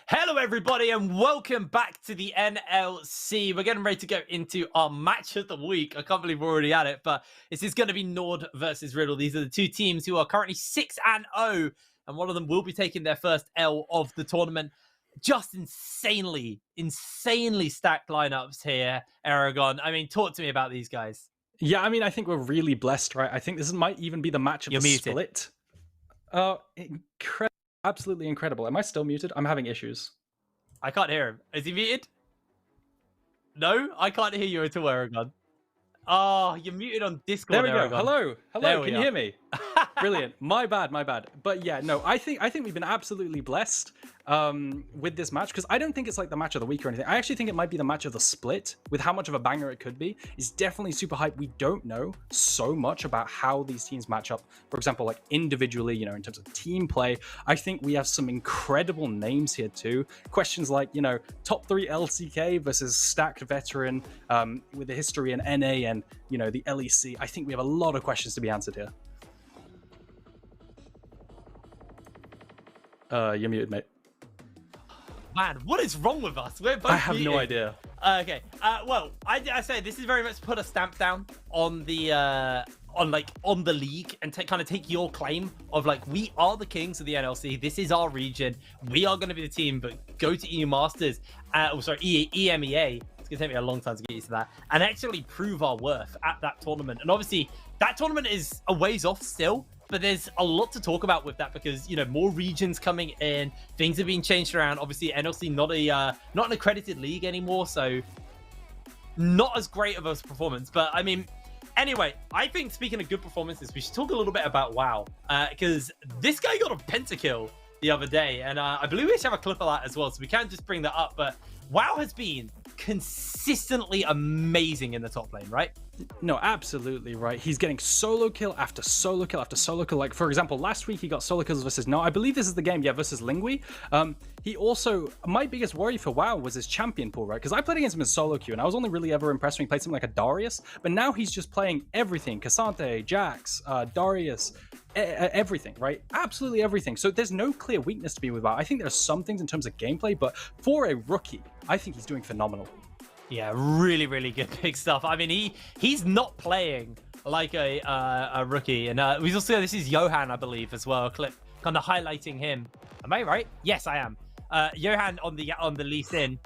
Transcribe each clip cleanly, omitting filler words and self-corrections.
Hello, everybody, and welcome back to the NLC. We're getting ready to go into our match of the week. I can't believe we're already at it, but this is going to be Nord versus Riddle. These are the two teams who are currently 6-0, and one of them will be taking their first L of the tournament. Just insanely stacked lineups here, Aragon. I mean, talk to me about these guys. Yeah, I mean, I think we're really blessed, right? I think this might even be the match of You're the muted. split. Absolutely incredible. Am I still muted? I'm having issues. I can't hear him. Is he muted? No, I can't hear you at all, Aragon. Oh, you're muted on Discord. There we go. Aragon. Hello. Can you hear me? Brilliant. My bad. But yeah, no, I think we've been absolutely blessed with this match, because I don't think it's like the match of the week or anything. I actually think it might be the match of the split, with how much of a banger it could be. It's definitely super hype. We don't know so much about how these teams match up. For example, like individually, in terms of team play, I think we have some incredible names here too. Questions like, top 3 LCK versus stacked veteran with a history in NA and, the LEC. I think we have a lot of questions to be answered here. You're muted, mate. Man, what is wrong with us? We're both I have muted. no idea. Okay. Well, I say this is very much put a stamp down on the on the league and kind of take your claim of like, we are the kings of the NLC. This is our region. We are going to be the team. But go to EU Masters. EMEA. It's going to take me a long time to get used to that, and actually prove our worth at that tournament. And obviously, that tournament is a ways off still. But there's a lot to talk about with that, because more regions coming in, things are being changed around. Obviously, NLC not an accredited league anymore, so not as great of a performance. But I mean, anyway, I think speaking of good performances, we should talk a little bit about WoW, because this guy got a pentakill the other day, and I believe we should have a clip of that as well, so we can't just bring that up. But WoW has been consistently amazing in the top lane, right? No, absolutely right. He's getting solo kill after solo kill after solo kill. Like, for example, last week he got solo kills versus, no, I believe this is the game, yeah, versus Lingui. He also, my biggest worry for WoW was his champion pool, right? Because I played against him in solo queue, and I was only really ever impressed when he played something like a Darius. But now he's just playing everything. Cassante, Jax, Darius, everything, right? Absolutely everything. So there's no clear weakness to be with WoW. I think there's some things in terms of gameplay, but for a rookie, I think he's doing phenomenal. Yeah, really good big stuff. I mean, he's not playing like a rookie, and we also, this is Johan, I believe, as well. A clip kind of highlighting him. Am I right? Yes, I am. Johan on the Lee Sin,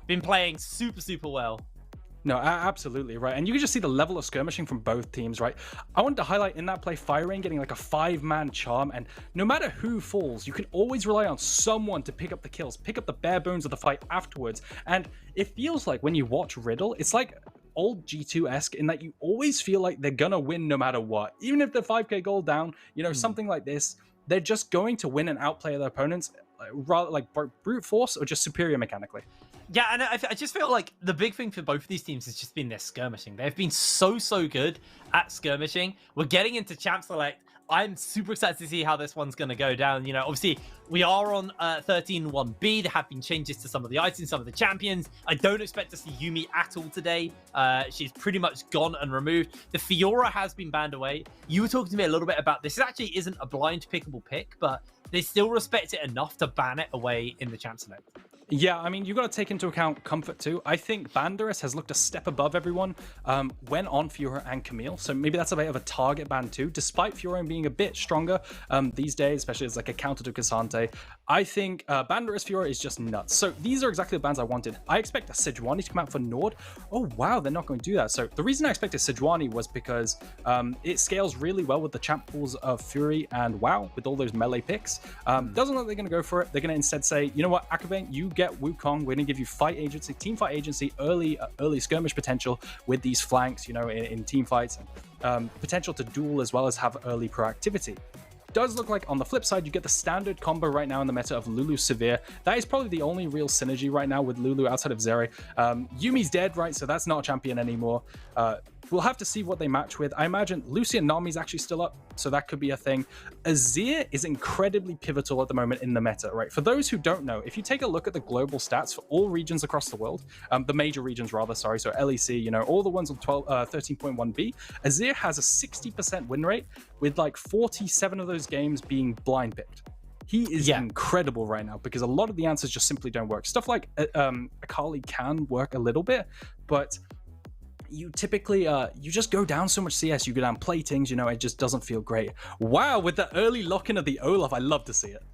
been playing super well. No, absolutely right. And you can just see the level of skirmishing from both teams, right? I wanted to highlight in that play, Firerain getting like a 5-man charm, and no matter who falls, you can always rely on someone to pick up the kills, pick up the bare bones of the fight afterwards. And it feels like when you watch Riddle, it's like old G2-esque in that you always feel like they're gonna win no matter what. Even if they're 5k gold down, something like this, they're just going to win and outplay their opponents, rather like brute force or just superior mechanically. Yeah, and I just feel like the big thing for both of these teams has just been their skirmishing. They've been so good at skirmishing. We're getting into Champ Select. I'm super excited to see how this one's going to go down. Obviously, we are on 13-1B. There have been changes to some of the items, some of the champions. I don't expect to see Yuumi at all today. She's pretty much gone and removed. The Fiora has been banned away. You were talking to me a little bit about this. It actually isn't a blind pickable pick, but they still respect it enough to ban it away in the Champ Select. Yeah, I mean, you've got to take into account comfort too. I think Banderas has looked a step above everyone when on Fiora and Camille, so maybe that's a bit of a target ban too, despite Fiora being a bit stronger these days, especially as like a counter to Cassante. I think Banderas Fiora is just nuts. So these are exactly the bans I wanted. I expect a Sejuani to come out for Nord. Oh wow, they're not going to do that. So the reason I expected Sejuani was because it scales really well with the champ pools of Fury and WoW with all those melee picks. Doesn't look like they're going to go for it. They're going to instead say, you know what, Akavane, you get Wukong. We're going to give you fight agency, team fight agency, early skirmish potential with these flanks, in team fights, and potential to duel as well as have early proactivity. Does look like on the flip side, you get the standard combo right now in the meta of Lulu Severe. That is probably the only real synergy right now with Lulu outside of Zeri. Yumi's dead, right? So that's not a champion anymore. We'll have to see what they match with. I imagine Lucian Nami's actually still up, so that could be a thing. Azir is incredibly pivotal at the moment in the meta, right? For those who don't know, if you take a look at the global stats for all regions across the world, the major regions rather, sorry, so LEC, all the ones on 13.1B, Azir has a 60% win rate with like 47 of those games being blind picked. He is incredible right now because a lot of the answers just simply don't work. Stuff like Akali can work a little bit, but you typically you just go down so much CS. You go down platings, you know, it just doesn't feel great. Wow, with the early lock-in of the Olaf, I love to see it.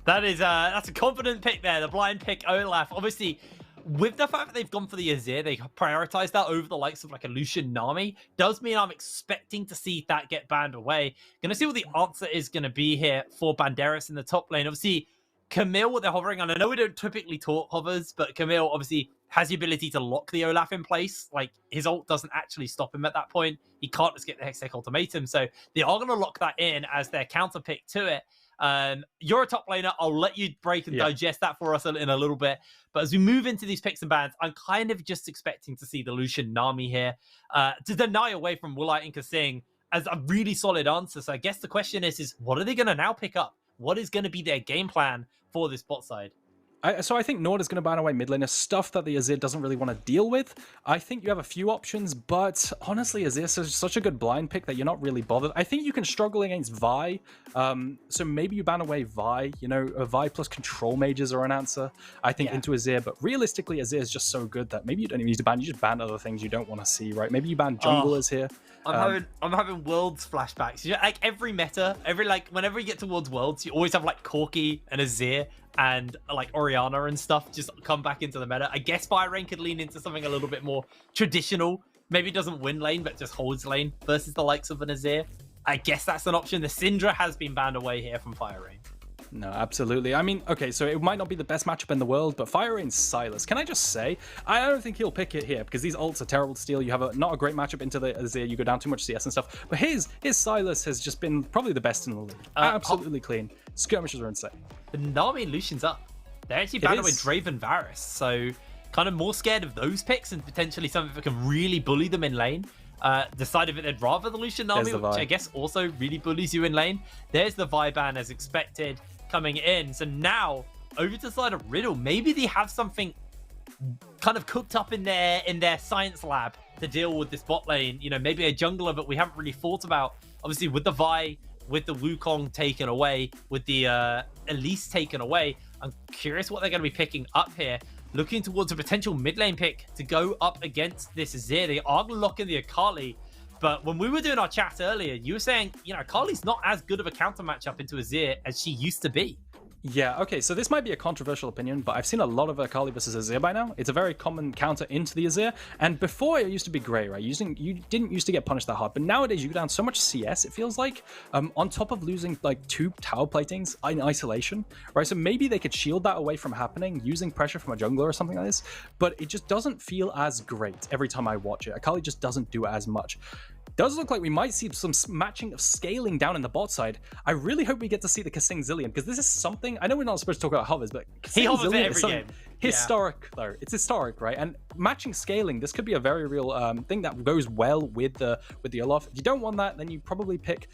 That is that's a confident pick there, the blind pick Olaf. Obviously, with the fact that they've gone for the Azir, they prioritize that over the likes of like a Lucian Nami, does mean I'm expecting to see that get banned away. Gonna see what the answer is gonna be here for Banderas in the top lane. Obviously, Camille, what they're hovering on, I know we don't typically talk hovers, but Camille obviously has the ability to lock the Olaf in place. Like, his ult doesn't actually stop him at that point. He can't just get the Hextech ultimatum, so they are going to lock that in as their counter pick to it. You're a top laner. I'll let you break and digest that for us in a little bit. But as we move into these picks and bans, I'm kind of just expecting to see the Lucian Nami here to deny away from Woolite and Kasing as a really solid answer. So I guess the question is what are they going to now pick up? What is going to be their game plan for this bot side? So I think Nord is going to ban away mid laner, stuff that the Azir doesn't really want to deal with. I think you have a few options, but honestly, Azir is such a good blind pick that you're not really bothered. I think you can struggle against Vi, so maybe you ban away Vi. You know, Vi plus control mages are an answer, I think, into Azir, but realistically, Azir is just so good that maybe you don't even need to ban, you just ban other things you don't want to see, right? Maybe you ban junglers here. I'm having Worlds flashbacks. You know, like every meta, whenever you get towards Worlds, you always have like Corki and Azir and like Orianna and stuff just come back into the meta. I guess Byrain could lean into something a little bit more traditional. Maybe doesn't win lane, but just holds lane versus the likes of an Azir. I guess that's an option. The Syndra has been banned away here from Byrain. No, absolutely. I mean, okay, so it might not be the best matchup in the world, but Byrain's Sylas. Can I just say, I don't think he'll pick it here because these ults are terrible to steal. You have not a great matchup into the Azir. You go down too much CS and stuff. But his Sylas has just been probably the best in the league. Absolutely clean. Skirmishes are insane. The Nami and Lucian's up. They're actually banned with Draven Varus, so kind of more scared of those picks and potentially something that can really bully them in lane. Decided that they'd rather the Lucian Nami, which I guess also really bullies you in lane. There's the Vi ban as expected coming in. So now over to the side of Riddle. Maybe they have something kind of cooked up in their science lab to deal with this bot lane. You know, maybe a jungler that we haven't really thought about. Obviously, with the Vi, with the Wukong taken away, with the Elise taken away, I'm curious what they're going to be picking up here. Looking towards a potential mid lane pick to go up against this Azir. They are locking the Akali. But when we were doing our chat earlier, you were saying, you know, Akali's not as good of a counter matchup into Azir as she used to be. Yeah, okay, so this might be a controversial opinion, but I've seen a lot of Akali versus Azir by now. It's a very common counter into the Azir, and before it used to be great, right? You didn't used to get punished that hard, but nowadays you go down so much CS, it feels like, on top of losing like 2 tower platings in isolation, right? So maybe they could shield that away from happening using pressure from a jungler or something like this, but it just doesn't feel as great every time I watch it. Akali just doesn't do as much. Does look like we might see some matching of scaling down in the bot side. I really hope we get to see the Kasing Zillion, because this is something, I know we're not supposed to talk about hovers, but he hovers Zillion every game. Historic, though. It's historic, right? And matching scaling, this could be a very real thing that goes well with the Olaf. If you don't want that, then you probably pick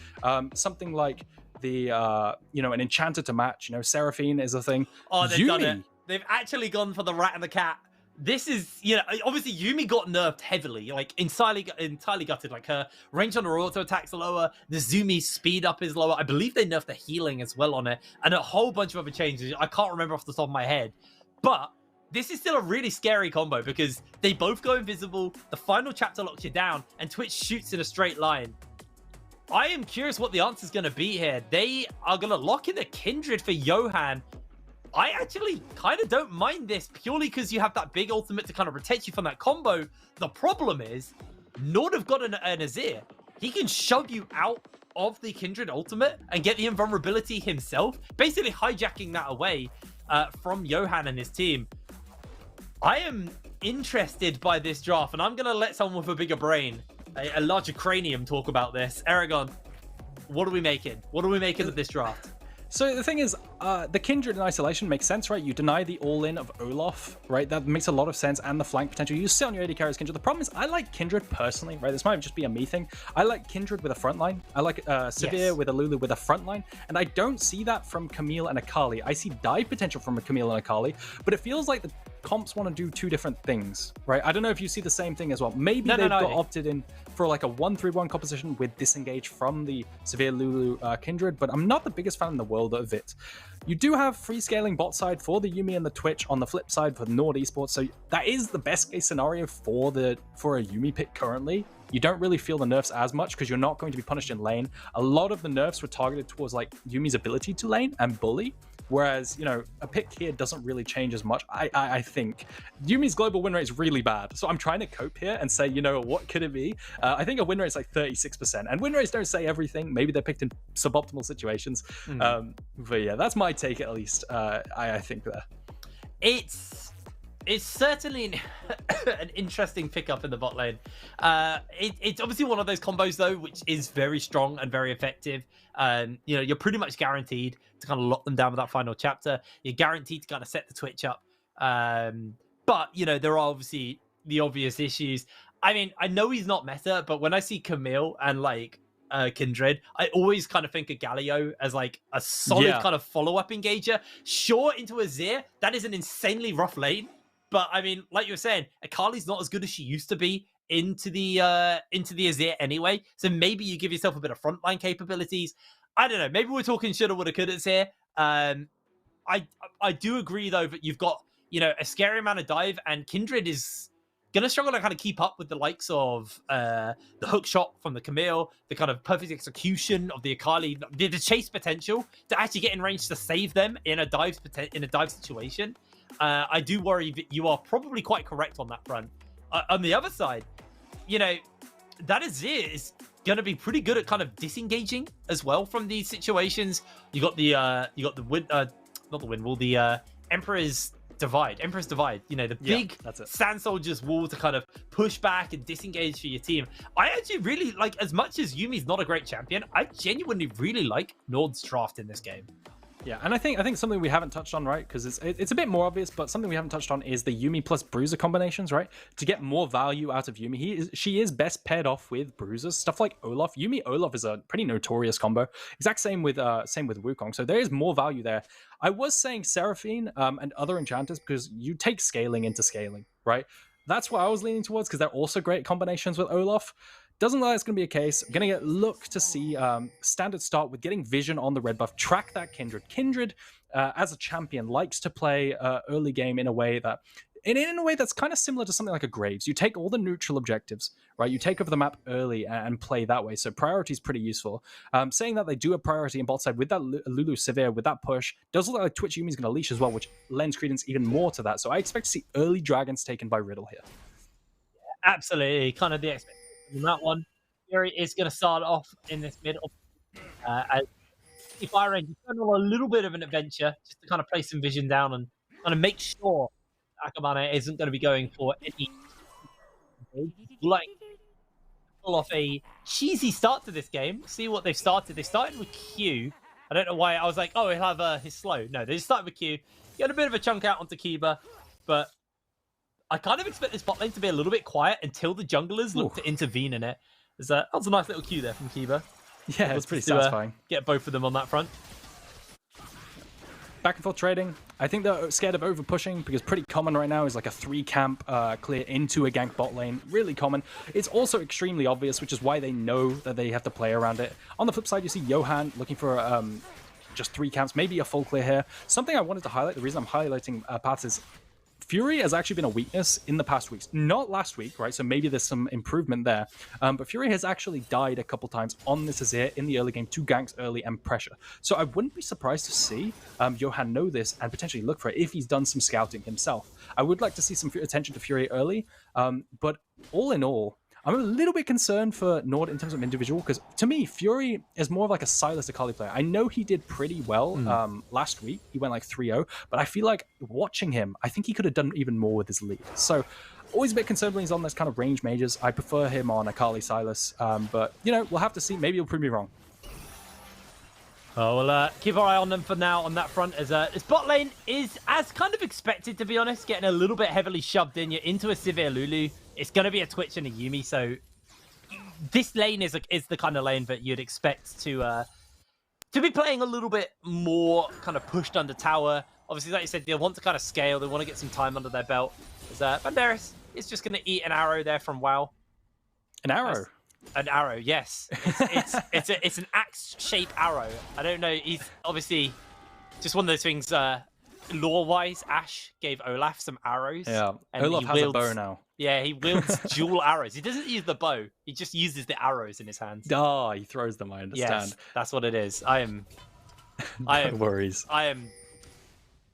something like the, you know, an enchanter to match. You know, Seraphine is a thing. Oh, they've done it. They've actually gone for the rat and the cat. This is, you know, obviously Yuumi got nerfed heavily, like entirely gutted. Like her range on her auto attacks lower, the Zumi speed up is lower. I believe they nerfed the healing as well on it, and a whole bunch of other changes. I can't remember off the top of my head, but this is still a really scary combo because they both go invisible. The final chapter locks you down, and Twitch shoots in a straight line. I am curious what the answer is going to be here. They are going to lock in the Kindred for Johan. I actually kind of don't mind this purely because you have that big ultimate to kind of protect you from that combo. The problem is, Nord have got an Azir. He can shove you out of the Kindred ultimate and get the invulnerability himself, basically hijacking that away from Johan and his team. I am interested by this draft, and I'm going to let someone with a bigger brain, a larger cranium, talk about this. Aragon, what are we making? What are we making of this draft? So the thing is, the Kindred in isolation makes sense, right? You deny the all-in of Olaf, right? That makes a lot of sense, and the flank potential. You sit on your AD carries Kindred. The problem is, I like Kindred personally, right? This might just be a me thing. I like Kindred with a front line. I like Severe with a Lulu with a front line, and I don't see that from Camille and Akali. I see dive potential from Camille and Akali, but it feels like comps want to do two different things, right? I don't know if you see the same thing as well. Maybe they've got opted in for like a 1-3-1 composition with disengage from the Severe Lulu Kindred, but I'm not the biggest fan in the world of it. You do have free scaling bot side for the Yuumi and the Twitch on the flip side for Nord Esports, so that is the best case scenario for a Yuumi pick currently. You don't really feel the nerfs as much because you're not going to be punished in lane. A lot of the nerfs were targeted towards like Yuumi's ability to lane and bully, whereas, you know, a pick here doesn't really change as much. I think Yuumi's global win rate is really bad, so I'm trying to cope here and say, you know, what could it be? I think a win rate is like 36%, and win rates don't say everything. Maybe they're picked in suboptimal situations, but yeah, that's my take at least. I think there. It's certainly an interesting pickup in the bot lane. It's obviously one of those combos though, which is very strong and very effective. You know, you're pretty much guaranteed to kind of lock them down with that final chapter. You're guaranteed to kind of set the Twitch up. But you know, there are obviously the obvious issues. I mean, I know he's not meta, but when I see Camille and like Kindred, I always kind of think of Galio as like a solid kind of follow-up engager. Sure, into Azir, that is an insanely rough lane. But I mean, like you were saying, Akali's not as good as she used to be into the Azir anyway. So maybe you give yourself a bit of frontline capabilities. I don't know. Maybe we're talking shoulda, woulda, couldas here. I do agree though that you've got, you know, a scary amount of dive, and Kindred is gonna struggle to kind of keep up with the likes of the hook shot from the Camille, the kind of perfect execution of the Akali, the chase potential to actually get in range to save them in a dive situation. I do worry that you are probably quite correct on that front. On the other side, you know, that Azir is going to be pretty good at kind of disengaging as well from these situations. You got the Emperor's Divide. You know, the big Sand Soldier's wall to kind of push back and disengage for your team. I actually really like, as much as Yuumi's not a great champion, I genuinely really like Nord's draft in this game. Yeah, and I think something we haven't touched on, right? Because it's a bit more obvious, but something we haven't touched on is the Yuumi plus Bruiser combinations, right? To get more value out of Yuumi, she is best paired off with Bruisers, stuff like Olaf. Yuumi Olaf is a pretty notorious combo. Exact same with Wukong. So there is more value there. I was saying Seraphine and other enchanters because you take scaling into scaling, right? That's what I was leaning towards because they're also great combinations with Olaf. Doesn't look like it's going to be a case. I'm going to look to see standard start with getting vision on the red buff. Track that Kindred. Kindred, as a champion, likes to play early game in a way that's kind of similar to something like a Graves. You take all the neutral objectives, right? You take over the map early and play that way. So priority is pretty useful. Saying that they do a priority in bot side with that Lulu Severe, with that push, does look like Twitch Yuumi is going to leash as well, which lends credence even more to that. So I expect to see early dragons taken by Riddle here. Absolutely. Kind of the expectation. In that one, Fury is going to start off in this middle. As Fire Range is going on a little bit of an adventure just to kind of place some vision down and kind of make sure Akamane isn't going to be going for any like pull off a cheesy start to this game. See what they've started. They started with Q. I don't know why I was like, oh, he'll have his slow. No, they just started with Q. Get a bit of a chunk out onto Kiba, but I kind of expect this bot lane to be a little bit quiet until the junglers look to intervene in it. That was a nice little cue there from Kiba. Yeah, it's pretty satisfying. Get both of them on that front. Back and forth trading. I think they're scared of over pushing because pretty common right now is like a 3-camp clear into a gank bot lane. Really common. It's also extremely obvious, which is why they know that they have to play around it. On the flip side, you see Johan looking for just 3 camps, maybe a full clear here. Something I wanted to highlight, the reason I'm highlighting paths is Fury has actually been a weakness in the past weeks. Not last week, right? So maybe there's some improvement there. But Fury has actually died a couple times on this Azir in the early game, 2 ganks early and pressure. So I wouldn't be surprised to see Johan know this and potentially look for it if he's done some scouting himself. I would like to see some attention to Fury early. But all in all, I'm a little bit concerned for Nord in terms of individual, because to me, Fury is more of like a Silas Akali player. I know he did pretty well last week. He went like 3-0, but I feel like watching him, I think he could have done even more with his lead. So always a bit concerned when he's on those kind of range mages. I prefer him on Akali Silas, but you know, we'll have to see. Maybe he'll prove me wrong. Oh, we'll keep our eye on them for now on that front, as this bot lane is, as kind of expected, to be honest, getting a little bit heavily shoved in. You're into a Severe Lulu. It's going to be a Twitch and a Yuumi, so this lane is the kind of lane that you'd expect to be playing a little bit more kind of pushed under tower, Obviously, like you said, they want to kind of scale. They want to get some time under their belt. Banderas is just going to eat an arrow there from WoW. An arrow? An arrow, yes. It's an axe-shaped arrow. I don't know. He's obviously just one of those things. Lore-wise, Ashe gave Olaf some arrows. Yeah, and Olaf has a bow now. Yeah, he wields dual arrows. He doesn't use the bow. He just uses the arrows in his hands. Ah, he throws them, I understand. Yes, that's what it is. No worries.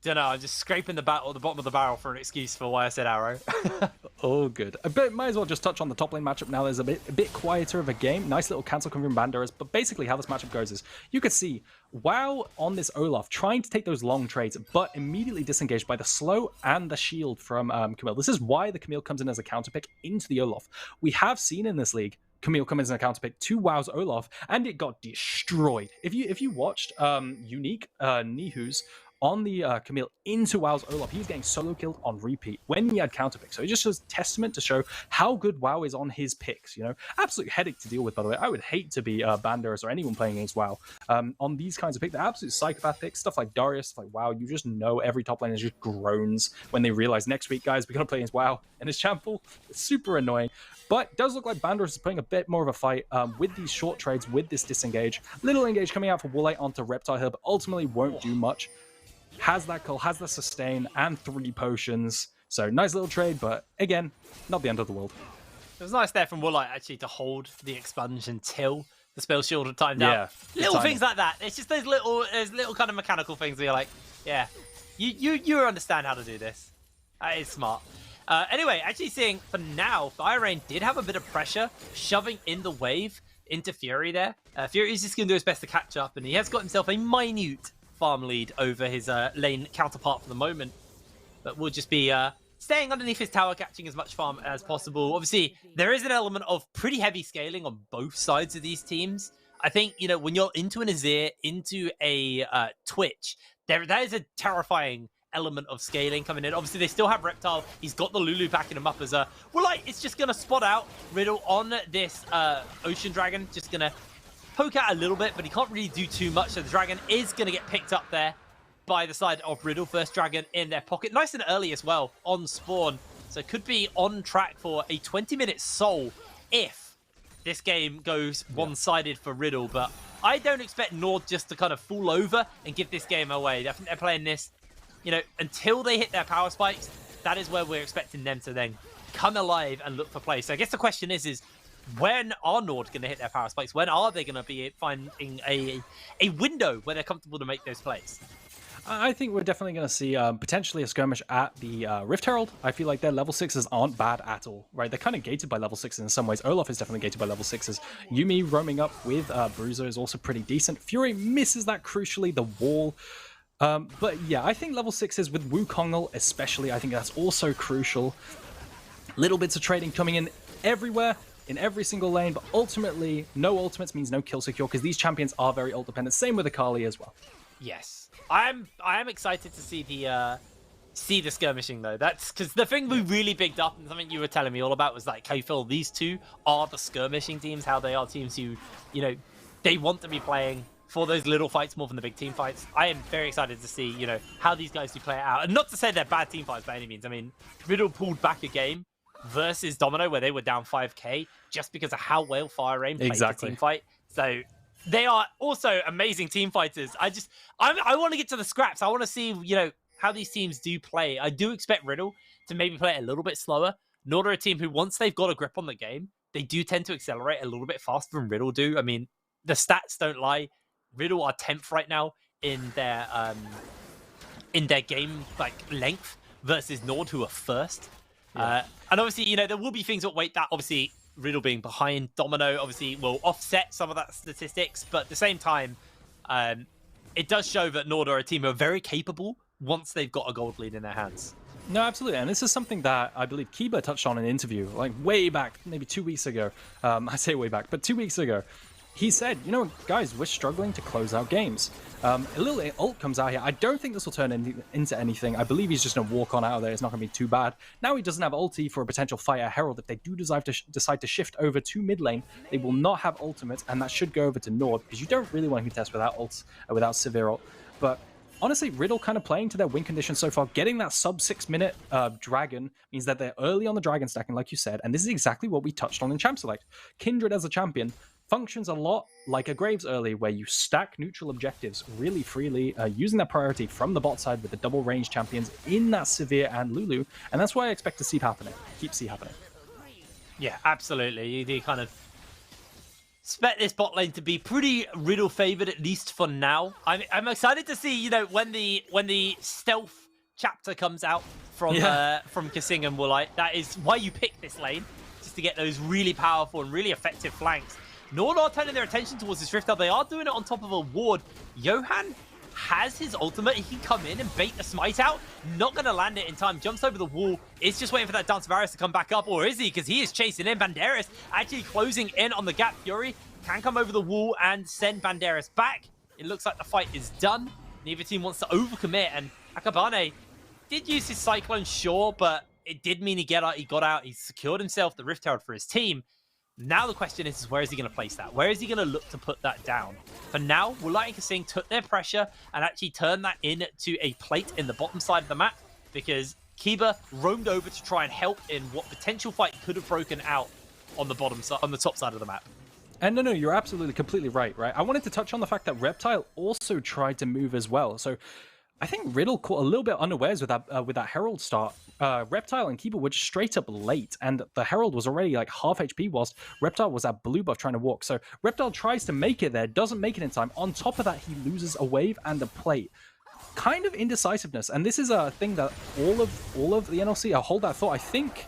Don't know, I'm just scraping the bottom of the barrel for an excuse for why I said arrow. Oh, good. But might as well just touch on the top lane matchup now. There's a bit quieter of a game. Nice little cancel coming from Banderas. But basically how this matchup goes is you could see WoW on this Olaf trying to take those long trades, but immediately disengaged by the slow and the shield from Camille. This is why the Camille comes in as a counter pick into the Olaf. We have seen in this league Camille come in as a counter pick to WoW's Olaf, and it got destroyed. If you watched Unique Nihu's on the Camille into WoW's Olaf, he was getting solo killed on repeat when he had counter picks. So it just shows testament to show how good WoW is on his picks, you know. Absolute headache to deal with, by the way. I would hate to be Banderas or anyone playing against WoW on these kinds of picks. They're absolute psychopath picks, stuff like Darius, stuff like WoW. You just know every top laner just groans when they realize next week, guys, we're going to play against WoW and his champ pool. It's super annoying. But it does look like Banderas is playing a bit more of a fight with these short trades, with this disengage. Little engage coming out for Woolite onto Reptile here, but ultimately won't do much. Has that cull, has the sustain, and 3 potions. So nice little trade, but again, not the end of the world. It was nice there from Woolite actually to hold the expunge until the spell shield had timed out. Little things like that. It's just those little kind of mechanical things where you're like, yeah, you understand how to do this. That is smart. Anyway, actually seeing for now, Firerain did have a bit of pressure shoving in the wave into Fury there. Fury is just going to do his best to catch up, and he has got himself a minute farm lead over his lane counterpart for the moment, but we'll just be staying underneath his tower, catching as much farm as possible. Obviously, there is an element of pretty heavy scaling on both sides of these teams. I think, you know, when you're into an Azir, into a Twitch, that is a terrifying element of scaling coming in. Obviously, they still have Reptile. He's got the Lulu backing him up as a... Well, like, it's just going to spot out Riddle on this Ocean Dragon, just going to poke out a little bit, but he can't really do too much. So the dragon is going to get picked up there by the side of Riddle. First dragon in their pocket. Nice and early as well on spawn. So could be on track for a 20-minute soul if this game goes one-sided for Riddle. But I don't expect Nord just to kind of fall over and give this game away. I think they're playing this, you know, until they hit their power spikes. That is where we're expecting them to then come alive and look for play. So I guess the question is when are Nord going to hit their power spikes? When are they going to be finding a window where they're comfortable to make those plays? I think we're definitely going to see potentially a skirmish at the Rift Herald. I feel like their level 6s aren't bad at all, right? They're kind of gated by level 6s in some ways. Olaf is definitely gated by level 6s. Yuumi roaming up with Bruiser is also pretty decent. Fury misses that crucially, the wall. But yeah, I think level 6s with Wukong'el especially, I think that's also crucial. Little bits of trading coming in everywhere, in every single lane, but ultimately, no ultimates means no kill secure, because these champions are very ult dependent. Same with Akali as well. Yes. I am excited to see the skirmishing though. That's because the thing we really bigged up and something you were telling me all about was like, hey Phil, these two are the skirmishing teams, how they are teams who, you know, they want to be playing for those little fights more than the big team fights. I am very excited to see, you know, how these guys do play it out. And not to say they're bad team fights by any means. I mean, Riddle pulled back a game versus Domino where they were down 5k just because of how well Firerain played the team fight. So they are also amazing team fighters. I want to get to the scraps. I want to see, you know, how these teams do play. I do expect Riddle to maybe play it a little bit slower. Nord are a team who, once they've got a grip on the game, they do tend to accelerate a little bit faster than Riddle do. I mean, the stats don't lie. Riddle are 10th right now in their game like length versus Nord, who are first. Yeah. And obviously, you know, there will be things that weight that obviously Riddle being behind Domino obviously will offset some of that statistics, but at the same time, it does show that Nord are a team who are very capable once they've got a gold lead in their hands. No, absolutely. And this is something that I believe Kiba touched on in an interview, like way back, maybe 2 weeks ago. I say way back, but 2 weeks ago. He said, you know, guys, we're struggling to close out games. A little ult comes out here. I don't think this will turn into anything. I believe he's just going to walk on out of there. It's not going to be too bad. Now he doesn't have ulti for a potential fight at Herald. If they do decide to shift over to mid lane, they will not have ultimates, and that should go over to Nord, because you don't really want to contest without ults, without severe ult. But honestly, Riddle kind of playing to their win condition so far. Getting that sub 6-minute dragon means that they're early on the dragon stacking, like you said, and this is exactly what we touched on in Champ Select. Kindred as a champion functions a lot like a Graves early, where you stack neutral objectives really freely, using that priority from the bot side with the double range champions in that Severe and Lulu, and that's why I expect to see happening. Keep see happening. Yeah, absolutely. You kind of expect this bot lane to be pretty Riddle favored, at least for now. I'm excited to see, you know, when the stealth chapter comes out from Kasing and Woolite. That is why you pick this lane, just to get those really powerful and really effective flanks. Nord are turning their attention towards this Rift. They are doing it on top of a ward. Johan has his ultimate. He can come in and bait the smite out. Not going to land it in time. Jumps over the wall. Is just waiting for that Dance of Varus to come back up. Or is he? Because he is chasing in. Banderas actually closing in on the gap. Fury can come over the wall and send Banderas back. It looks like the fight is done. Neither team wants to overcommit. And Akabane did use his Cyclone, sure, but it did mean he got out. He secured himself the Rift Herald for his team. Now the question is where is he going to place that? Where is he going to look to put that down? For now, Woolite and Kasing took their pressure and actually turned that into a plate in the bottom side of the map, because roamed over to try and help in what potential fight could have broken out on the bottom side, on the top side of the map. And no, you're absolutely completely right? I wanted to touch on the fact that Reptile also tried to move as well. So I think Riddle caught a little bit unawares with that Herald start. Reptile and Keeper were just straight up late, and the Herald was already like half HP whilst Reptile was at blue buff trying to walk. So Reptile tries to make it there, doesn't make it in time. On top of that, he loses a wave and a plate. Kind of indecisiveness, and this is a thing that all of the NLC, I hold that thought. I think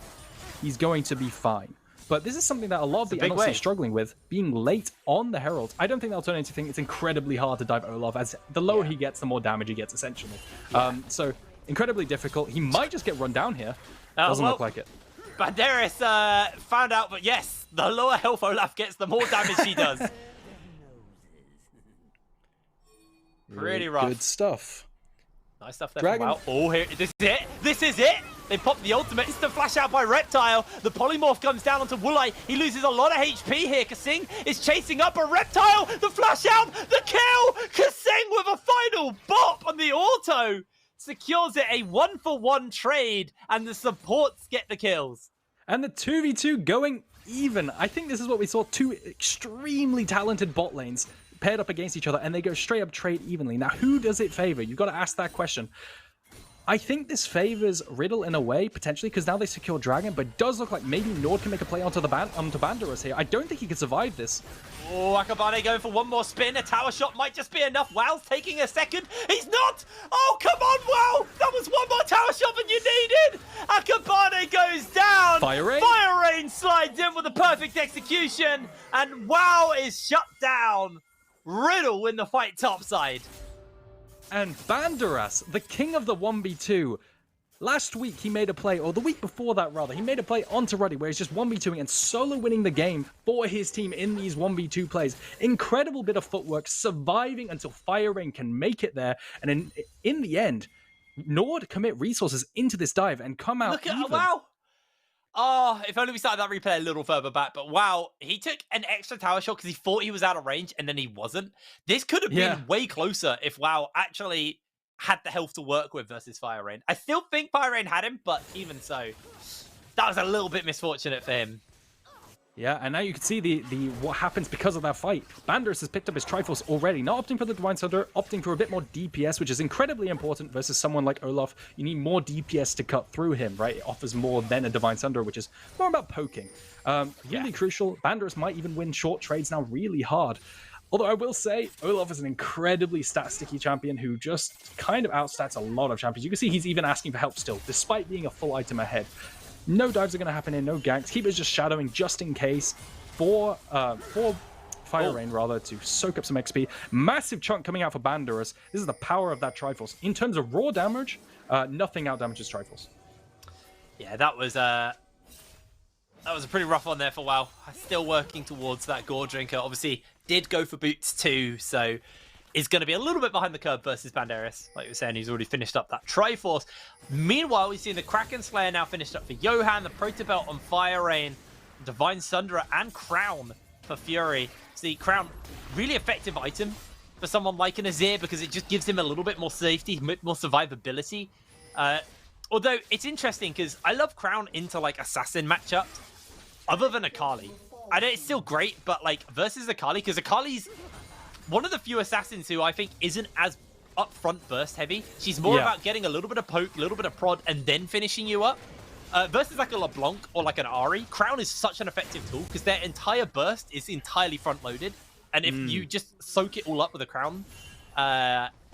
he's going to be fine. But this is something that a lot of the NLC are struggling with, being late on the Herald. I don't think that'll turn into anything. It's incredibly hard to dive Olaf, as the lower he gets, the more damage he gets, essentially. So, incredibly difficult. He might just get run down here. Doesn't look like it. Banderas found out, but yes, the lower health Olaf gets, the more damage he does. Pretty rough. Good stuff. Nice stuff there. Wow. Oh, here, this is it. This is it. They pop the ultimate. Instant flash out by Reptile. The polymorph comes down onto Woolite. He loses a lot of HP here. Kasing is chasing up a Reptile. The flash out. The kill. Kasing with a final bop on the auto. Secures it, a 1-for-1 trade. And the supports get the kills. And the 2v2 going even. I think this is what we saw. Two extremely talented bot lanes paired up against each other, and they go straight up trade evenly. Now, who does it favor? You've got to ask that question. I think this favors Riddle in a way, potentially, because now they secure Dragon, but it does look like maybe Nord can make a play onto Banderas here. I don't think he can survive this. Oh, Akabane going for one more spin. A tower shot might just be enough. Wow's taking a second. He's not! Oh, come on, Wow! That was one more tower shot than you needed! Akabane goes down! Fire Rain? Fire Rain slides in with a perfect execution, and Wow is shut down. Riddle win the fight topside. And Banderas, the king of the 1v2. Last week he made a play, or the week before that rather, he made a play onto Ruddy where he's just 1v2ing and solo winning the game for his team in these 1v2 plays. Incredible bit of footwork, surviving until Fire Rain can make it there. And in the end, Nord commit resources into this dive and come out Look at Wow! Oh, if only we started that replay a little further back. But Wow, he took an extra tower shot because he thought he was out of range and then he wasn't. This could have been way closer if Wow actually had the health to work with versus Fire Rain. I still think Fire Rain had him, but even so, that was a little bit misfortunate for him. Yeah, and now you can see the what happens because of that fight. Banderas has picked up his Triforce already, not opting for the Divine Thunder, opting for a bit more DPS, which is incredibly important versus someone like Olaf. You need more DPS to cut through him, right? It offers more than a Divine Thunder, which is more about poking. Really crucial. Banderas might even win short trades now really hard. Although I will say, Olaf is an incredibly stat-sticky champion who just kind of outstats a lot of champions. You can see he's even asking for help still, despite being a full item ahead. No dives are going to happen in, no ganks. Keeper's just shadowing just in case for Fire Rain, rather, to soak up some XP. Massive chunk coming out for Banderas. This is the power of that Triforce. In terms of raw damage, nothing out-damages Triforce. Yeah, that was a pretty rough one there for WoW. Still working towards that Gore Drinker. Obviously, did go for boots too, so is going to be a little bit behind the curve versus Banderas. Like you were saying, he's already finished up that Triforce. Meanwhile, we've seen the Kraken Slayer now finished up for Johan, the Protobelt on Fire Rain, Divine Sunderer, and Crown for Fury. See, Crown, really effective item for someone like an Azir because it just gives him a little bit more safety, more survivability. Although it's interesting because I love Crown into like assassin matchups, other than Akali. I know it's still great, but like versus Akali, because Akali's one of the few assassins who I think isn't as upfront burst heavy. She's more about getting a little bit of poke, a little bit of prod, and then finishing you up. Versus like a LeBlanc or like an Ahri, Crown is such an effective tool because their entire burst is entirely front loaded. And if you just soak it all up with a Crown,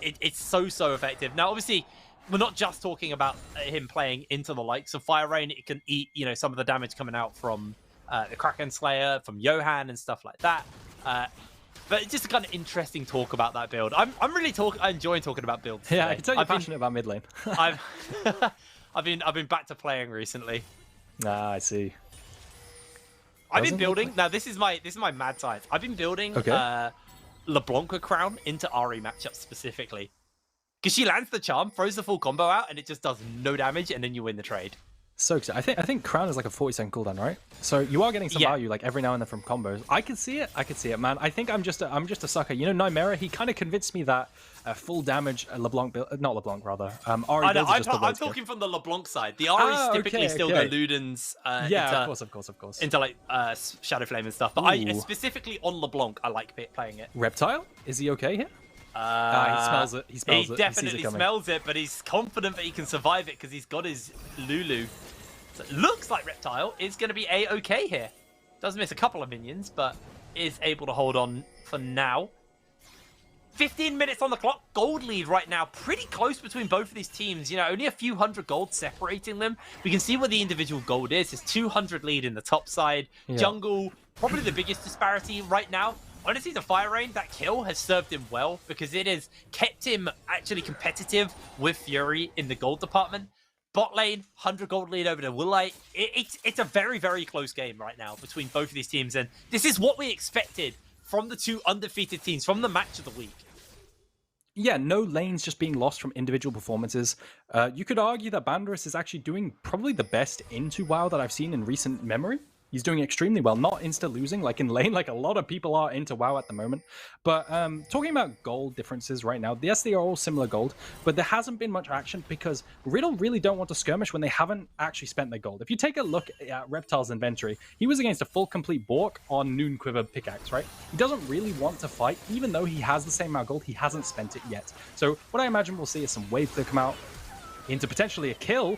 it's so effective. Now, obviously, we're not just talking about him playing into the likes of Fire Rain. It can eat, you know, some of the damage coming out from the Kraken Slayer, from Johan and stuff like that. But it's just a kind of interesting talk about that build. I'm really enjoying talking about builds. Yeah, today. I can tell you're passionate about mid lane. I've been back to playing recently. Ah, I see. I've been building. Now this is my mad science. I've been building LeBlanc with Crown into Ahri matchups specifically. Because she lands the charm, throws the full combo out, and it just does no damage, and then you win the trade. So excited. I think Crown is like a 40-second cooldown, right? So you are getting some value like every now and then from combos. I can see it, man. I think I'm just a sucker. You know, Nymera, he kind of convinced me that full damage LeBlanc build, not LeBlanc rather. Ahri builds are just I'm talking from the LeBlanc side. The Ahris typically still go Ludens. Of course. Into like Shadow Flame and stuff. But I specifically on LeBlanc, I like playing it. Reptile, is he okay here? He smells it. He definitely smells it, but he's confident that he can survive it because he's got his Lulu. So it looks like Reptile is going to be A-okay here. Does miss a couple of minions, but is able to hold on for now. 15 minutes on the clock. Gold lead right now. Pretty close between both of these teams. You know, only a few hundred gold separating them. We can see where the individual gold is. It's 200 lead in the top side. Yeah. Jungle, probably the biggest disparity right now. Honestly, the Fire Rain, that kill has served him well because it has kept him actually competitive with Fury in the gold department. Bot lane, 100 gold lead over to Willite. It's a very, very close game right now between both of these teams. And this is what we expected from the two undefeated teams, from the match of the week. Yeah, no lanes just being lost from individual performances. You could argue that Banderas is actually doing probably the best into WoW that I've seen in recent memory. He's doing extremely well, not insta losing like in lane, like a lot of people are into WoW at the moment. But talking about gold differences right now, yes, they are all similar gold, but there hasn't been much action because Riddle really don't want to skirmish when they haven't actually spent their gold. If you take a look at Reptile's inventory, he was against a full complete Bork on Noon Quiver pickaxe, right? He doesn't really want to fight, even though he has the same amount of gold, he hasn't spent it yet. So what I imagine we'll see is some wave clear come out into potentially a kill.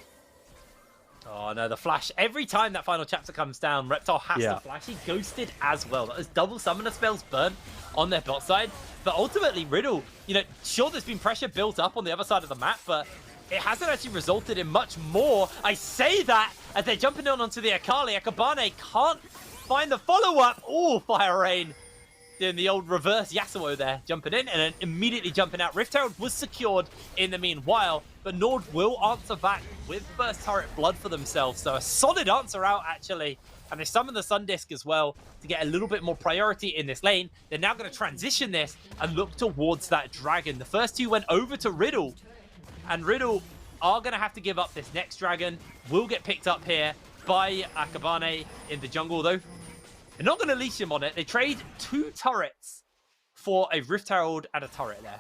Oh no, the flash. Every time that final chapter comes down, Reptile has to flash. He ghosted as well. That was double summoner spells burnt on their bot side. But ultimately, Riddle, you know, sure there's been pressure built up on the other side of the map, but it hasn't actually resulted in much more. I say that as they're jumping on onto the Akali. Akabane can't find the follow-up. Oh, Fire Rain doing the old reverse Yasuo there, jumping in and then immediately jumping out. Rift Herald was secured in the meanwhile, but Nord will answer back with Burst Turret Blood for themselves. So a solid answer out, actually. And they summon the Sun Disc as well to get a little bit more priority in this lane. They're now going to transition this and look towards that dragon. The first two went over to Riddle, and Riddle are going to have to give up this next dragon. Will get picked up here by Akabane in the jungle, though. They're not going to leash him on it. They trade 2 turrets for a Rift Herald and a turret there.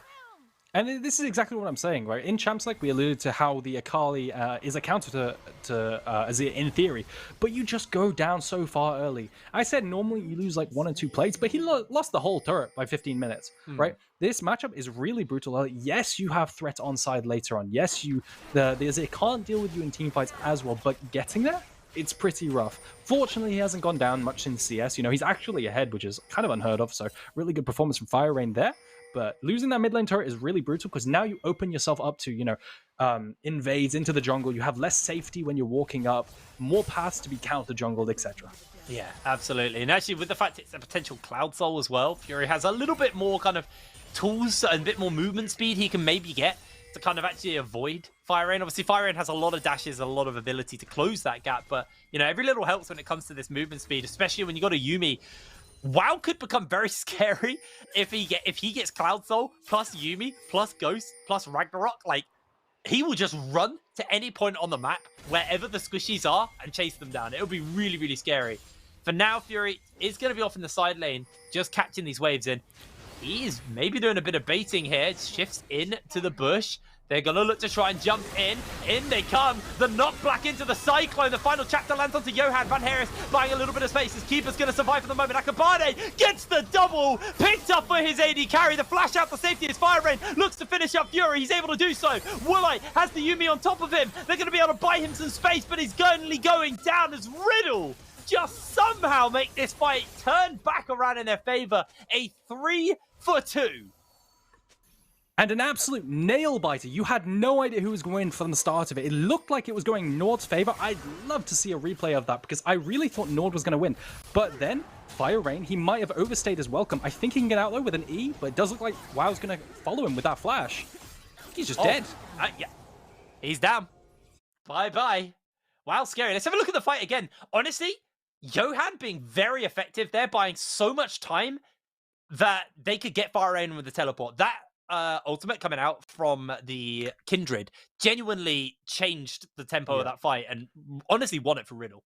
And this is exactly what I'm saying, right? In Champs Select, we alluded to how the Akali is a counter to Azir in theory, but you just go down so far early. I said normally you lose like 1 or 2 plates, but he lost the whole turret by 15 minutes, right? This matchup is really brutal early. Yes, you have threat on side later on. Yes, the Azir can't deal with you in team fights as well, but getting there, it's pretty rough. Fortunately, he hasn't gone down much in CS. You know, he's actually ahead, which is kind of unheard of. So really good performance from Fire Rain there. But losing that mid lane turret is really brutal because now you open yourself up to, you know, invades into the jungle. You have less safety when you're walking up, more paths to be counter jungled, etc. Yeah, absolutely. And actually, with the fact it's a potential Cloud Soul as well, Fury has a little bit more kind of tools and a bit more movement speed he can maybe get to kind of actually avoid Fire Rain. Obviously, Fire Rain has a lot of dashes, a lot of ability to close that gap, but, you know, every little helps when it comes to this movement speed, especially when you got a Yuumi. WoW could become very scary if he gets Cloud Soul plus Yuumi plus Ghost plus Ragnarok. Like, he will just run to any point on the map wherever the squishies are and chase them down. It'll be really, really scary. For now, Fury is going to be off in the side lane, just catching these waves in. He's maybe doing a bit of baiting here. It shifts in to the bush. They're going to look to try and jump in. In they come. The knockback into the Cyclone. The final chapter lands onto Johan Van Harris, buying a little bit of space. His keeper's going to survive for the moment. Akabane gets the double. Picked up for his AD carry. The flash out for safety is Fire Rain. Looks to finish up Fury. He's able to do so. Woolite has the Yuumi on top of him. They're going to be able to buy him some space, but he's only going down as Riddle just somehow make this fight turn back around in their favor. A 3-for-2. And an absolute nail-biter. You had no idea who was going to win from the start of it. It looked like it was going Nord's favor. I'd love to see a replay of that because I really thought Nord was going to win. But then, Fire Rain, he might have overstayed his welcome. I think he can get out there with an E, but it does look like WoW's going to follow him with that flash. He's just dead. Yeah. He's down. Bye-bye. Wow, scary. Let's have a look at the fight again. Honestly, Johan being very effective. They're buying so much time that they could get Fire Rain with the teleport. That ultimate coming out from the Kindred genuinely changed the tempo of that fight and honestly won it for Riddle.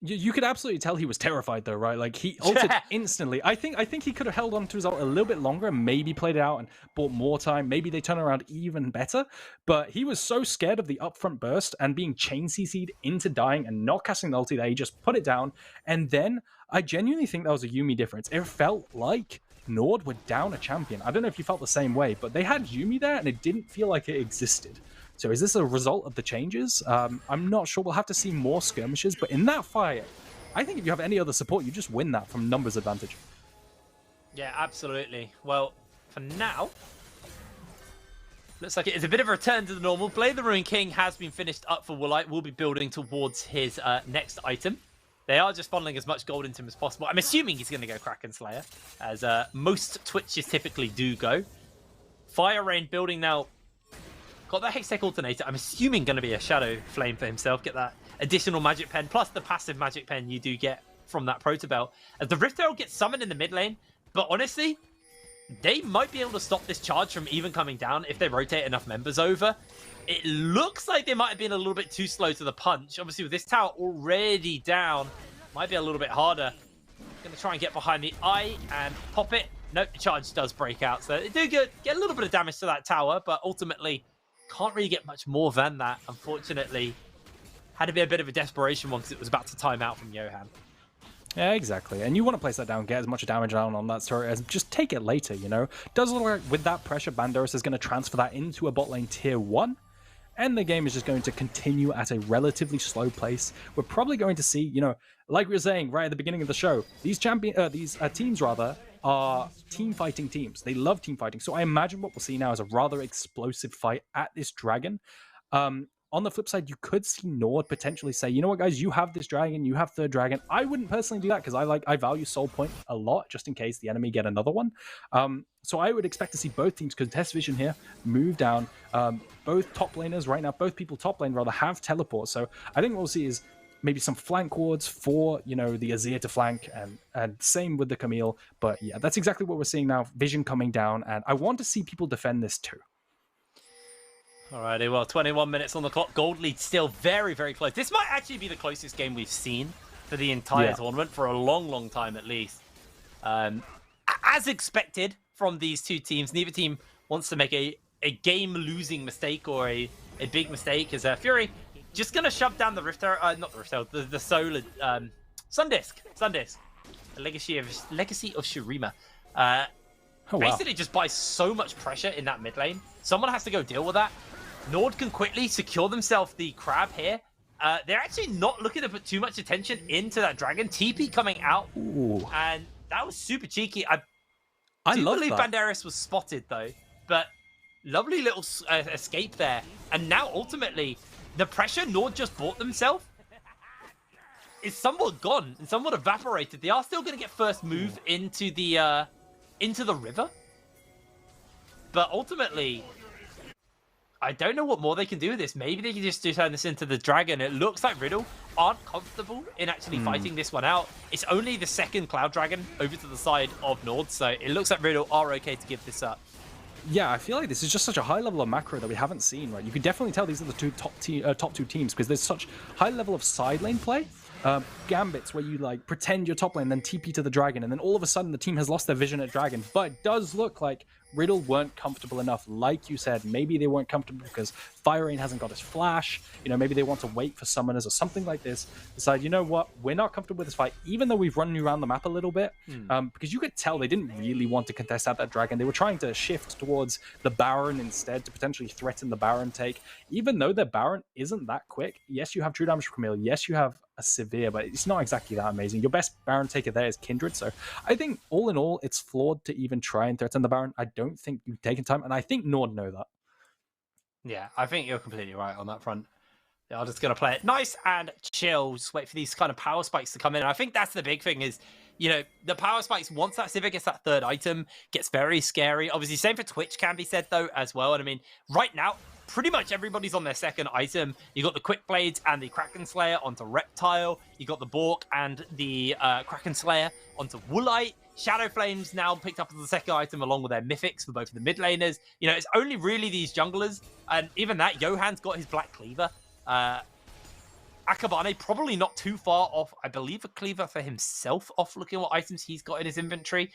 You could absolutely tell he was terrified though, right? Like he ulted instantly. I think he could have held on to his ult a little bit longer and maybe played it out and bought more time. Maybe they turn around even better. But he was so scared of the upfront burst and being chain CC'd into dying and not casting the ulti that he just put it down. And then I genuinely think that was a Yuumi difference. It felt like Nord were down a champion. I don't know if you felt the same way, but they had Yuumi there and it didn't feel like it existed. So is this a result of the changes? I'm not sure. We'll have to see more skirmishes, but in that fight, I think if you have any other support, you just win that from numbers advantage. Yeah, absolutely. Well, for now, looks like it is a bit of a return to the normal. Blade the Ruined King has been finished up for Woolite. We'll be building towards his next item. They are just funneling as much gold into him as possible. I'm assuming he's going to go Kraken Slayer, as most Twitches typically do go. Fire Rain building now. Got that Hextech Alternator. I'm assuming going to be a Shadow Flame for himself. Get that additional Magic Pen, plus the passive Magic Pen you do get from that Protobelt. As the Rift Herald gets summoned in the mid lane. But honestly, they might be able to stop this charge from even coming down if they rotate enough members over. It looks like they might have been a little bit too slow to the punch. Obviously, with this tower already down, might be a little bit harder. Going to try and get behind the eye and pop it. Nope, the charge does break out. So they do get a little bit of damage to that tower, but ultimately can't really get much more than that, unfortunately. Had to be a bit of a desperation one because it was about to time out from Johan. Yeah, exactly. And you want to place that down, get as much damage down on that turret as just take it later, you know? Does look like with that pressure, Banderas is going to transfer that into a bot lane tier 1. And the game is just going to continue at a relatively slow pace. We're probably going to see, you know, like we were saying right at the beginning of the show, these teams are team fighting teams. They love team fighting. So I imagine what we'll see now is a rather explosive fight at this dragon. On the flip side, you could see Nord potentially say, you know what, guys, you have this dragon, you have third dragon. I wouldn't personally do that because I value Soul Point a lot, just in case the enemy get another one. So I would expect to see both teams contest vision here, move down. Both top laners right now, both people top lane rather, have teleport. So I think what we'll see is maybe some flank wards for, you know, the Azir to flank, and same with the Camille. But yeah, that's exactly what we're seeing now. Vision coming down, and I want to see people defend this too. Alrighty, well, 21 minutes on the clock. Gold lead still very, very close. This might actually be the closest game we've seen for the entire tournament for a long, long time at least. As expected from these two teams, neither team wants to make a game-losing mistake or a big mistake. As Fury just going to shove down the Rift Herald, not the Rift Herald, the Solar, Sundisk, the Legacy of Shurima. Basically just buys so much pressure in that mid lane. Someone has to go deal with that. Nord can quickly secure themselves the crab here. They're actually not looking to put too much attention into that dragon. TP coming out. Ooh. And that was super cheeky. I love believe that. Banderas was spotted though. But lovely little escape there. And now ultimately, the pressure Nord just bought themselves is somewhat gone and somewhat evaporated. They are still going to get first move into the river. But ultimately, I don't know what more they can do with this. Maybe they can just turn this into the dragon. It looks like Riddle aren't comfortable in actually fighting this one out. It's only the second Cloud Dragon over to the side of Nord, so it looks like Riddle are okay to give this up. Yeah, I feel like this is just such a high level of macro that we haven't seen, right? You can definitely tell these are the top two teams because there's such high level of side lane play. Gambits where you like pretend you're top lane, then TP to the dragon, and then all of a sudden the team has lost their vision at dragon. But it does look like Riddle weren't comfortable enough. Like you said, maybe they weren't comfortable because Fire Rain hasn't got his flash. You know, maybe they want to wait for summoners or something like this. Decide, you know what, we're not comfortable with this fight, even though we've run you around the map a little bit. Because you could tell they didn't really want to contest out that dragon. They were trying to shift towards the Baron instead to potentially threaten the Baron take. Even though their Baron isn't that quick. Yes, you have true damage from Camille. Yes, you have a severe, but it's not exactly that amazing. Your best Baron taker there is Kindred, so I think all in all, it's flawed to even try and threaten the Baron. I don't think you've taken time, and I think Nord know that. Yeah, I think you're completely right on that front. They're just going to play it nice and chill, just wait for these kind of power spikes to come in. And I think that's the big thing is, you know, the power spikes, once that Civic gets that third item, gets very scary. Obviously, same for Twitch can be said, though, as well. And I mean, right now, pretty much everybody's on their second item. You got the Quick Blades and the Kraken Slayer onto Reptile. You got the Bork and the Kraken Slayer onto Woolite. Shadow Flames now picked up as the second item along with their Mythics for both of the mid laners. You know, it's only really these junglers. And even that, Johan's got his Black Cleaver. Akabane probably not too far off, I believe, a cleaver for himself off looking what items he's got in his inventory.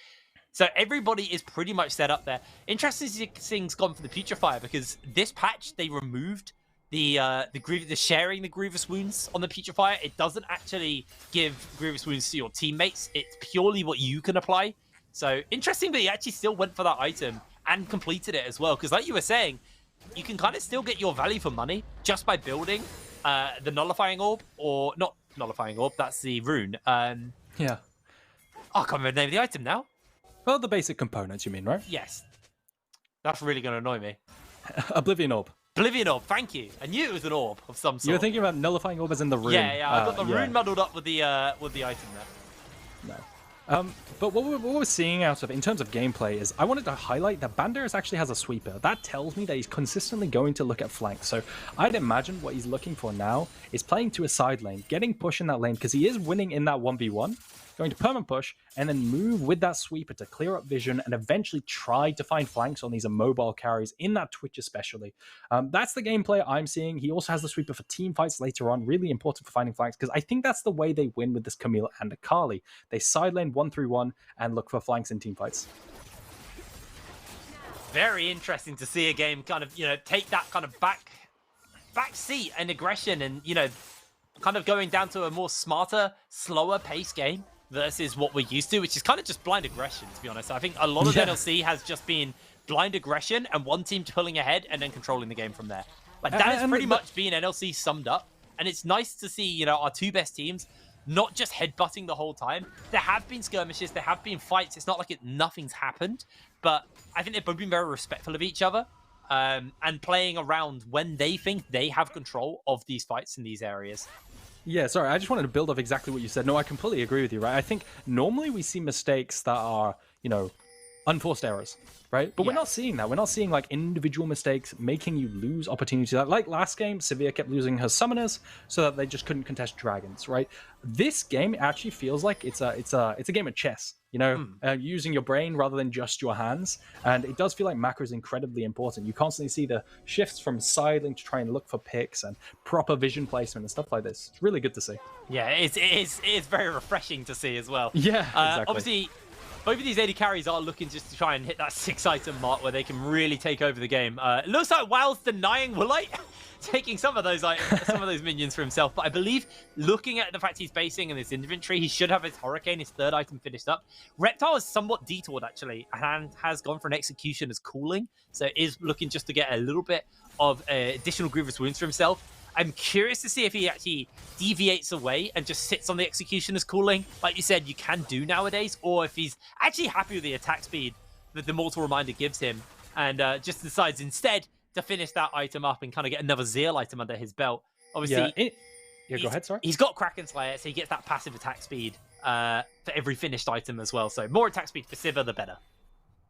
So everybody is pretty much set up there. Interesting to see things gone for the Putrefier because this patch they removed the sharing the Grievous Wounds on the Putrefier. It doesn't actually give Grievous Wounds to your teammates. It's purely what you can apply. So interesting that he actually still went for that item and completed it as well. Because like you were saying, you can kind of still get your value for money just by building the Nullifying Orb, or not Nullifying Orb, that's the rune. Yeah. Oh, I can't remember the name of the item now. Well, the basic components, you mean, right? Yes. That's really going to annoy me. Oblivion Orb. Oblivion Orb, thank you. I knew it was an orb of some sort. You were thinking about Nullifying Orb as in the rune. Yeah, I got the rune muddled up with the item there. No. But what we're seeing out of, in terms of gameplay, is I wanted to highlight that Banderas actually has a sweeper. That tells me that he's consistently going to look at flanks. So I'd imagine what he's looking for now is playing to a side lane, getting push in that lane, because he is winning in that 1v1, going to permanent push, and then move with that sweeper to clear up vision and eventually try to find flanks on these immobile carries, in that Twitch especially. That's the gameplay I'm seeing. He also has the sweeper for team fights later on, really important for finding flanks, because I think that's the way they win with this Camille and Akali. They side lane 1-3-1 and look for flanks in team fights. Very interesting to see a game kind of, you know, take that kind of back seat and aggression and, you know, kind of going down to a more smarter, slower pace game versus what we're used to, which is kind of just blind aggression, to be honest. I think a lot of NLC has just been blind aggression and one team pulling ahead and then controlling the game from there. Like, that has pretty much been NLC summed up. And it's nice to see, you know, our two best teams not just headbutting the whole time. There have been skirmishes, there have been fights. It's not like nothing's happened, but I think they've both been very respectful of each other and playing around when they think they have control of these fights in these areas. Yeah, sorry, I just wanted to build off exactly what you said. No, I completely agree with you, right? I think normally we see mistakes that are, you know, unforced errors, right? But we're not seeing that. We're not seeing like individual mistakes making you lose opportunities. Like last game, Severe kept losing her summoners so that they just couldn't contest dragons, right? This game actually feels like it's a game of chess, you know, using your brain rather than just your hands. And it does feel like macro is incredibly important. You constantly see the shifts from sidling to try and look for picks and proper vision placement and stuff like this. It's really good to see. Yeah, it is very refreshing to see as well. Yeah, exactly. Obviously, both of these AD carries are looking just to try and hit that 6-item mark where they can really take over the game. It looks like Wow's denying Woolite, taking some of those items, some of those minions for himself. But I believe, looking at the fact he's basing in his inventory, he should have his Hurricane, his third item, finished up. Reptile is somewhat detoured, actually, and has gone for an execution as cooling. So is looking just to get a little bit of additional Grievous Wounds for himself. I'm curious to see if he actually deviates away and just sits on the execution as cooling, like you said you can do nowadays, or if he's actually happy with the attack speed that the Mortal Reminder gives him and just decides instead to finish that item up and kind of get another Zeal item under his belt. Obviously, go ahead, sorry. He's got Kraken Slayer, so he gets that passive attack speed for every finished item as well. So more attack speed for Sivir, the better.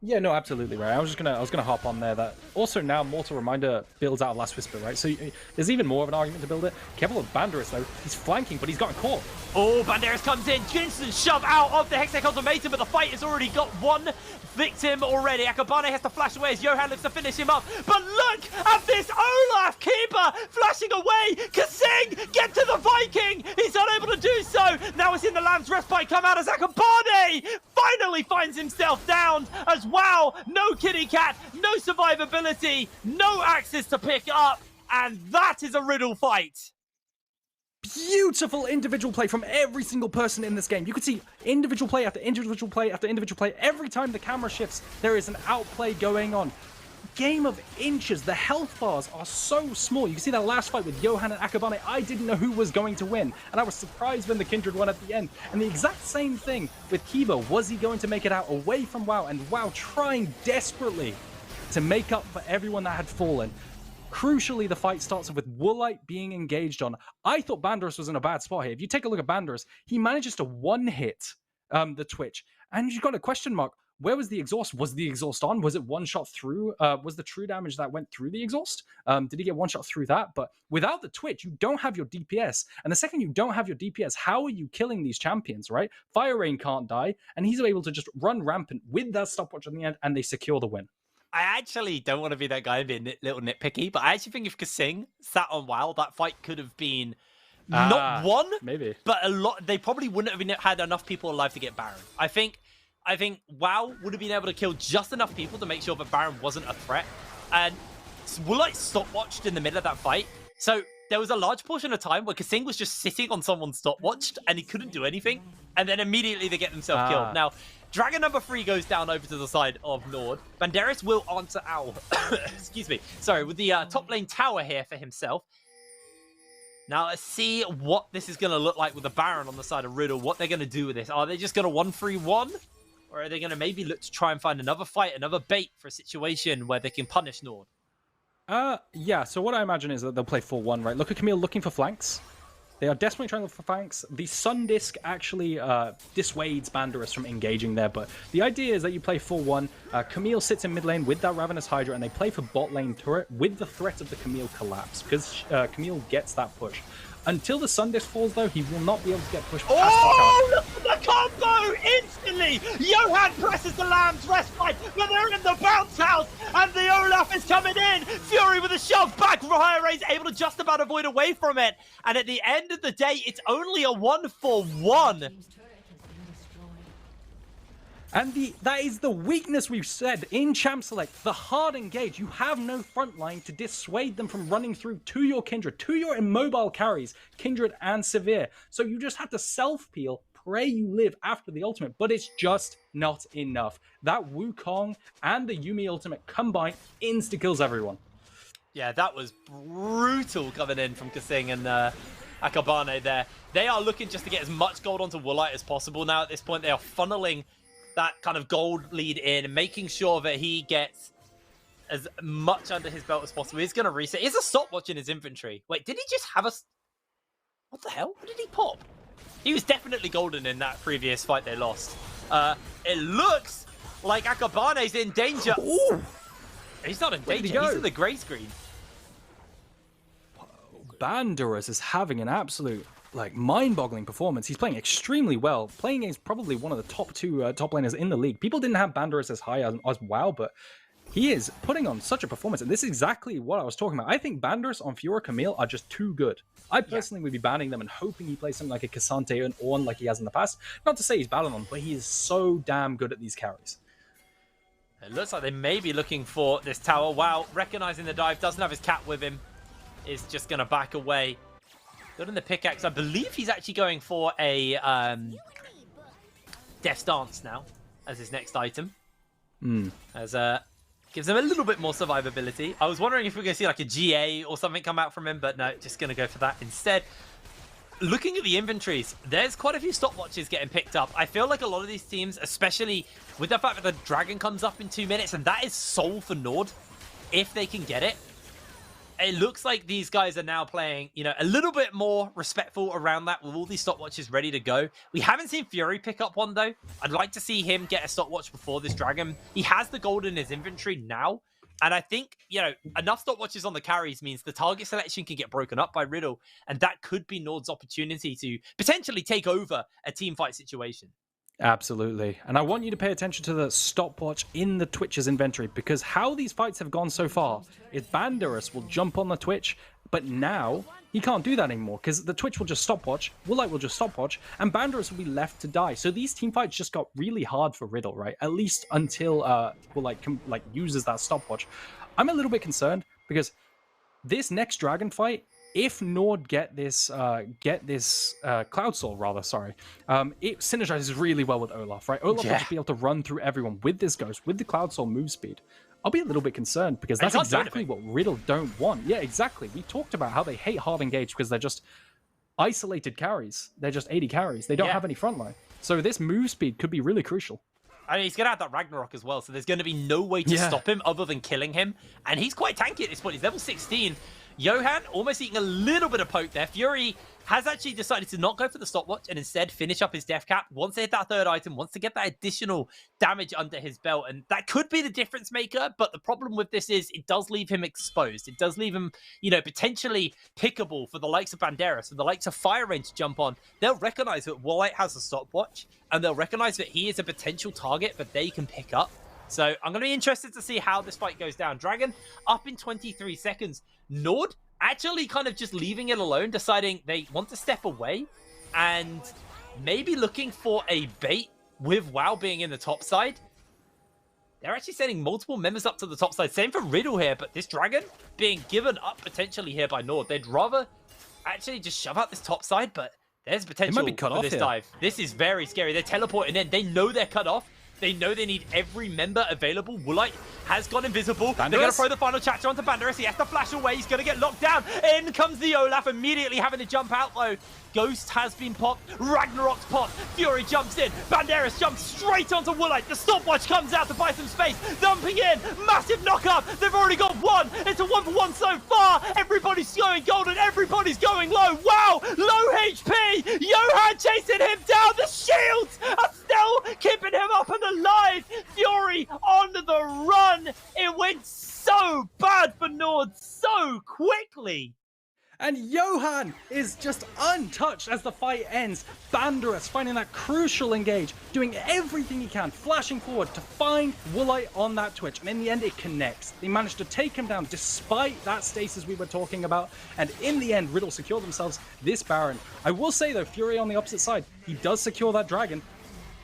Yeah, no, absolutely right. I was gonna hop on there. That also now Mortal Reminder builds out of Last Whisper, right? So there's even more of an argument to build it. Careful with Banderas though. He's flanking, but he's gotten caught. Oh, Banderas comes in, instant shove out of the Hextech Ultimatum, but the fight has already got one victim already. Akabane has to flash away as Johan looks to finish him up. But look at this Olaf Keeper flashing away. Kasing, get to the Viking. He's unable to do so. Now it's in the Lamb's Respite come out as Akabane finally finds himself down as wow. No kitty cat, no survivability, no axes to pick up. And that is a Riddle fight. Beautiful individual play from every single person in this game. You could see individual play after individual play after individual play. Every time the camera shifts, there is an outplay going on. Game of inches. The health bars are so small. You can see that last fight with Johan and Akabane. I didn't know who was going to win, and I was surprised when the Kindred won at the end. And the exact same thing with Kiba. Was he going to make it out away from WoW? And WoW trying desperately to make up for everyone that had fallen. Crucially, the fight starts off with Woolite being engaged on. I thought Banderas was in a bad spot here. If you take a look at Banderas, he manages to one-hit the Twitch. And you've got a question mark. Where was the exhaust? Was the exhaust on? Was it one shot through? Was the true damage that went through the exhaust? Did he get one shot through that? But without the Twitch, you don't have your DPS. And the second you don't have your DPS, how are you killing these champions, right? Fire Rain can't die. And he's able to just run rampant with that stopwatch on the end, and they secure the win. I actually don't want to be that guy and be a little nitpicky, but I actually think if Kasing sat on WoW, that fight could have been not one, maybe, but a lot. They probably wouldn't have had enough people alive to get Baron. I think WoW would have been able to kill just enough people to make sure that Baron wasn't a threat. And Woolite stopwatched in the middle of that fight. So there was a large portion of time where Kasing was just sitting on someone's stopwatch and he couldn't do anything. And then immediately they get themselves killed. Now, Dragon number 3 goes down over to the side of Nord. Banderas will answer Owl. Excuse me. Sorry, with the top lane tower here for himself. Now, let's see what this is going to look like with the Baron on the side of Riddle. What they're going to do with this. Are they just going to 1-3-1? Or are they going to maybe look to try and find another fight, another bait for a situation where they can punish Nord? Yeah, so what I imagine is that they'll play 4-1, right? Look at Camille looking for flanks. They are desperately trying to look for flanks. The Sun Disc actually dissuades Banderas from engaging there, but the idea is that you play 4-1. Camille sits in mid lane with that Ravenous Hydra, and they play for bot lane turret with the threat of the Camille collapse, because Camille gets that push. Until the Sun Disc falls, though, he will not be able to get pushed past Oh, look at the combo! Instantly! Johan presses the Lamb's Respite, but they're in the bounce house, and the Olaf is coming in! Fury with a shove back, Ray's able to just about avoid away from it, and at the end of the day, it's only a 1-for-1. And that is the weakness we've said in Champ Select. The hard engage. You have no front line to dissuade them from running through to your Kindred, to your immobile carries, Kindred and Severe. So you just have to self-peel, pray you live after the ultimate, but it's just not enough. That Wukong and the Yuumi ultimate combined insta-kills everyone. Yeah, that was brutal coming in from Kasing and Akabane there. They are looking just to get as much gold onto Woolite as possible now. At this point, they are funneling that kind of gold lead in and making sure that he gets as much under his belt as possible. He's going to reset. He has a stopwatch in his inventory. Wait, did he just have a... What the hell? What did he pop? He was definitely golden in that previous fight they lost. It looks like Akabane's in danger. Ooh. He's not in danger. He's in the grey screen. Banderas is having an absolute mind-boggling performance. He's playing extremely well. Playing against probably one of the top 2 top laners in the league. People didn't have Banderas as high as WoW, but he is putting on such a performance. And this is exactly what I was talking about. I think Banderas on Fiora Camille are just too good. I personally would be banning them and hoping he plays something like a Cassante and Ornn like he has in the past. Not to say he's bad on them, but he is so damn good at these carries. It looks like they may be looking for this tower. Wow, recognizing the dive, doesn't have his cat with him. Is just going to back away. Building the pickaxe. I believe he's actually going for a Death's Dance now as his next item. As gives him a little bit more survivability. I was wondering if we're going to see like a GA or something come out from him, but no, just going to go for that instead. Looking at the inventories, there's quite a few stopwatches getting picked up. I feel like a lot of these teams, especially with the fact that the Dragon comes up in 2 minutes, and that is soul for Nord, if they can get it. it looks like these guys are now playing, you know, a little bit more respectful around that with all these stopwatches ready to go. We haven't seen Fury pick up one, though. I'd like to see him get a stopwatch before this Dragon. He has the gold in his inventory now. And I think, you know, enough stopwatches on the carries means the target selection can get broken up by Riddle. And that could be Nord's opportunity to potentially take over a team fight situation. Absolutely. And I want you to pay attention to the stopwatch in the Twitch's inventory, because how these fights have gone so far is Banderas will jump on the Twitch, but now he can't do that anymore because the Twitch will just stopwatch, Woolite will just stopwatch, and Banderas will be left to die. So these team fights just got really hard for Riddle, right? At least until Woolite uses that stopwatch. I'm a little bit concerned because this next Dragon fight, if Nord get this Cloud Soul, rather, it synergizes really well with Olaf, right? Olaf will just be able to run through everyone with this Ghost, with the Cloud Soul move speed. I'll be a little bit concerned because that's exactly what Riddle don't want. Yeah, exactly. We talked about how they hate hard engage because they're just isolated carries. They're just 80 carries. They don't have any frontline. So this move speed could be really crucial. I mean, he's going to have that Ragnarok as well, so there's going to be no way to stop him other than killing him. And he's quite tanky at this point. He's level 16. Johan almost eating a little bit of poke there. Fury has actually decided to not go for the stopwatch and instead finish up his death cap. Wants to hit that third item, wants to get that additional damage under his belt. And that could be the difference maker. But the problem with this is it does leave him exposed. It does leave him, you know, potentially pickable for the likes of Banderas and the likes of Fire Rain to jump on. They'll recognize that Woolite has a stopwatch and they'll recognize that he is a potential target that they can pick up. So I'm going to be interested to see how this fight goes down. Dragon up in 23 seconds. Nord actually kind of just leaving it alone, deciding they want to step away and maybe looking for a bait with WoW being in the top side. They're actually sending multiple members up to the top side. Same for Riddle here, but this Dragon being given up potentially here by Nord. They'd rather actually just shove out this top side, but there's potential for this dive. This is very scary. They're teleporting in. They know they're cut off. They know they need every member available. Woolite has gone invisible. Banderas. They're going to throw the final chapter onto Banderas. He has to flash away. He's going to get locked down. In comes the Olaf, immediately having to jump out, though. Ghost has been popped. Ragnarok's popped. Fury jumps in. Banderas jumps straight onto Woolite. The stopwatch comes out to buy some space. Dumping in. Massive knock-up. They've already got one. It's a 1-for-1 so far. Everybody's going golden. Everybody's going low. Wow. Low HP. Johan chasing him down. The shields are still keeping him up and alive. Fury on the run. It went so bad for Nord so quickly. And Johan is just untouched as the fight ends. Banderas finding that crucial engage, doing everything he can, flashing forward to find Woolite on that Twitch. And in the end, it connects. They managed to take him down despite that stasis we were talking about. And in the end, Riddle secured themselves this Baron. I will say, though, Fury on the opposite side, he does secure that Dragon.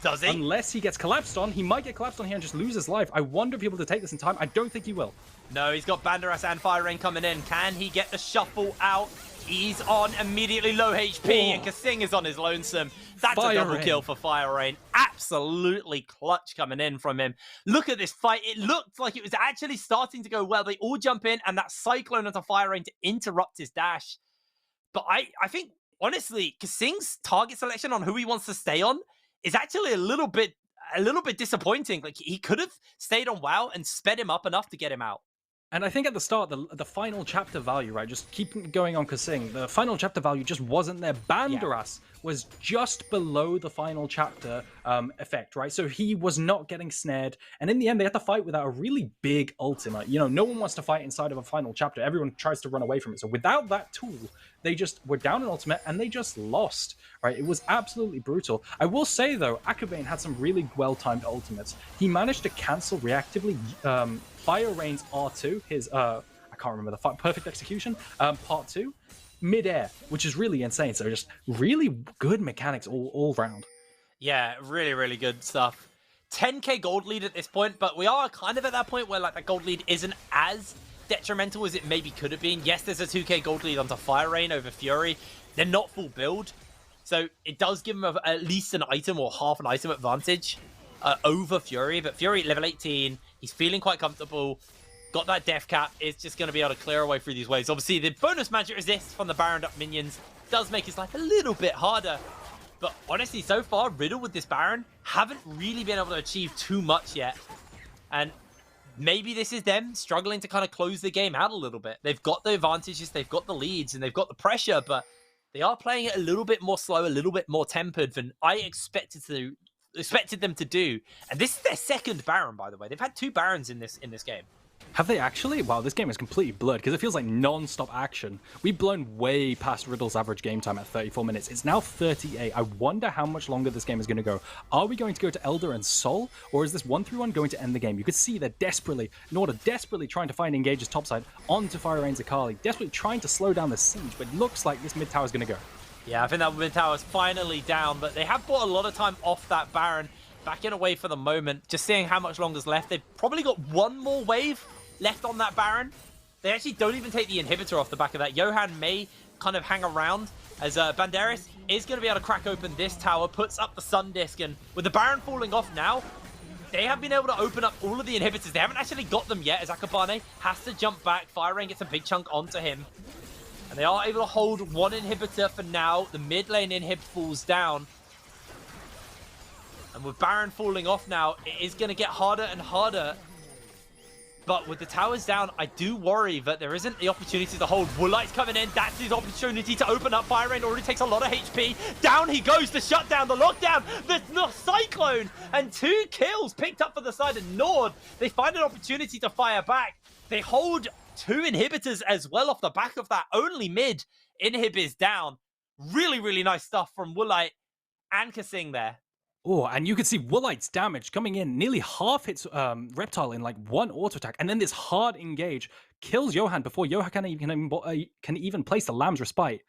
Does he? Unless he gets collapsed on. He might get collapsed on here and just lose his life. I wonder if he'll be able to take this in time. I don't think he will. No, he's got Banderas and Fire Rain coming in. Can he get the shuffle out? He's on immediately low HP, and Kasing is on his lonesome. That's a double kill for Fire Rain. Absolutely clutch coming in from him. Look at this fight. It looked like it was actually starting to go well. They all jump in, and that Cyclone onto Fire Rain to interrupt his dash. But I think, honestly, Kasing's target selection on who he wants to stay on is actually a little bit disappointing. Like, he could have stayed on WoW and sped him up enough to get him out. And I think at the start, the final chapter value, right, just keep going on Kasing, the final chapter value just wasn't there. Banderas was just below the final chapter effect, right? So he was not getting snared. And in the end, they had to fight without a really big ultimate. You know, no one wants to fight inside of a final chapter. Everyone tries to run away from it. So without that tool, they just were down an ultimate and they just lost, right? It was absolutely brutal. I will say, though, Akabane had some really well-timed ultimates. He managed to cancel reactively Fire Rain's R2, his, I can't remember the perfect execution, part 2, mid-air, which is really insane. So just really good mechanics all round. Yeah, really, really good stuff. 10k gold lead at this point, but we are kind of at that point where like that gold lead isn't as detrimental as it maybe could have been. Yes, there's a 2k gold lead onto Fire Rain over Fury. They're not full build, so it does give them at least an item or half an item advantage over Fury. But Fury level 18, he's feeling quite comfortable. Got that death cap. It's just going to be able to clear away through these waves. Obviously, the bonus magic resist from the Baroned up minions does make his life a little bit harder. But honestly, so far, Riddle with this Baron haven't really been able to achieve too much yet. And maybe this is them struggling to kind of close the game out a little bit. They've got the advantages, they've got the leads, and they've got the pressure, but they are playing it a little bit more slow, a little bit more tempered than I expected them to do. And this is their second Baron, by the way. They've had 2 Barons in this game. Have they actually? Wow, this game is completely blurred because it feels like non-stop action. We've blown way past Riddle's average game time at 34 minutes. It's now 38. I wonder how much longer this game is going to go. Are we going to go to Elder and Soul, or is this 1-3-1 going to end the game? You could see they're desperately trying to find Engage's topside onto Fire Rain's Akali, desperately trying to slow down the siege, but it looks like this mid tower is going to go. Yeah, I think that mid tower is finally down, but they have bought a lot of time off that Baron, backing away for the moment, just seeing how much longer's left. They've probably got one more wave left on that Baron. They actually don't even take the inhibitor off the back of that. Johan may kind of hang around as Banderas is going to be able to crack open this tower, puts up the Sun Disc, and with the Baron falling off now, they have been able to open up all of the inhibitors. They haven't actually got them yet, as Akabane has to jump back. Fire Rain gets a big chunk onto him, and they are able to hold one inhibitor for now. The mid lane inhib falls down, and with Baron falling off now, it is going to get harder and harder. But with the towers down, I do worry that there isn't the opportunity to hold. Woolite's coming in. That's his opportunity to open up. Fire Rain already takes a lot of HP. Down he goes to shut down the lockdown. The Cyclone. And 2 kills picked up for the side of Nord. They find an opportunity to fire back. They hold 2 inhibitors as well off the back of that. Only mid inhib is down. Really, really nice stuff from Woolite and Kasing there. Oh, and you can see Woolite's damage coming in. Nearly half hits Reptile in like 1 auto attack. And then this hard engage kills Johan before Johan can even place the Lamb's Respite.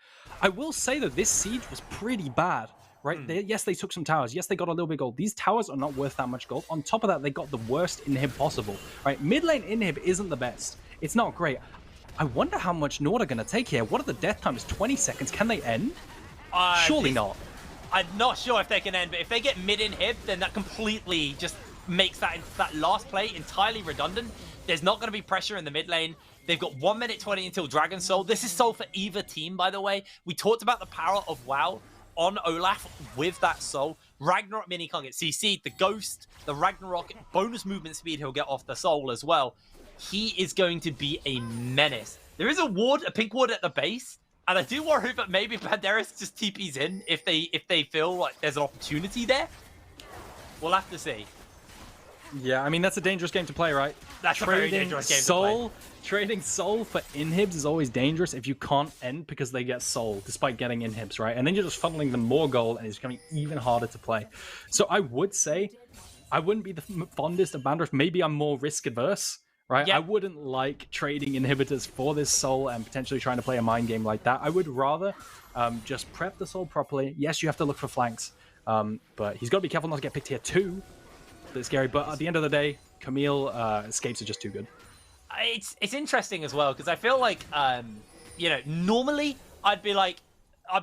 I will say that this siege was pretty bad, right? Yes, they took some towers. Yes, they got a little bit of gold. These towers are not worth that much gold. On top of that, they got the worst inhib possible, right? Mid lane inhib isn't the best. It's not great. I wonder how much Nord are going to take here. What are the death times? 20 seconds. Can they end? Surely not. I'm not sure if they can end, but if they get mid-inhib, then that completely just makes that last play entirely redundant. There's not going to be pressure in the mid lane. They've got 1 minute 20 until Dragon Soul. This is Soul for either team, by the way. We talked about the power of WoW on Olaf with that Soul. Ragnarok mini can't get CC'd. The Ghost, the Ragnarok, bonus movement speed he'll get off the Soul as well. He is going to be a menace. There is a ward, a pink ward at the base. And I do worry that maybe Banderas just TPs in if they feel like there's an opportunity there. We'll have to see. Yeah, I mean, that's a dangerous game to play, right? That's a very dangerous game to play. Trading Soul for inhibs is always dangerous if you can't end because they get Soul, despite getting inhibs, right? And then you're just funneling them more gold, and it's becoming even harder to play. So I would say I wouldn't be the fondest of Banderas. Maybe I'm more risk-averse. Right? Yep. I wouldn't like trading inhibitors for this Soul and potentially trying to play a mind game like that. I would rather just prep the Soul properly. Yes, you have to look for flanks, but he's got to be careful not to get picked here too. A bit scary, but at the end of the day, Camille escapes are just too good. It's interesting as well because I feel like you know, normally I'd be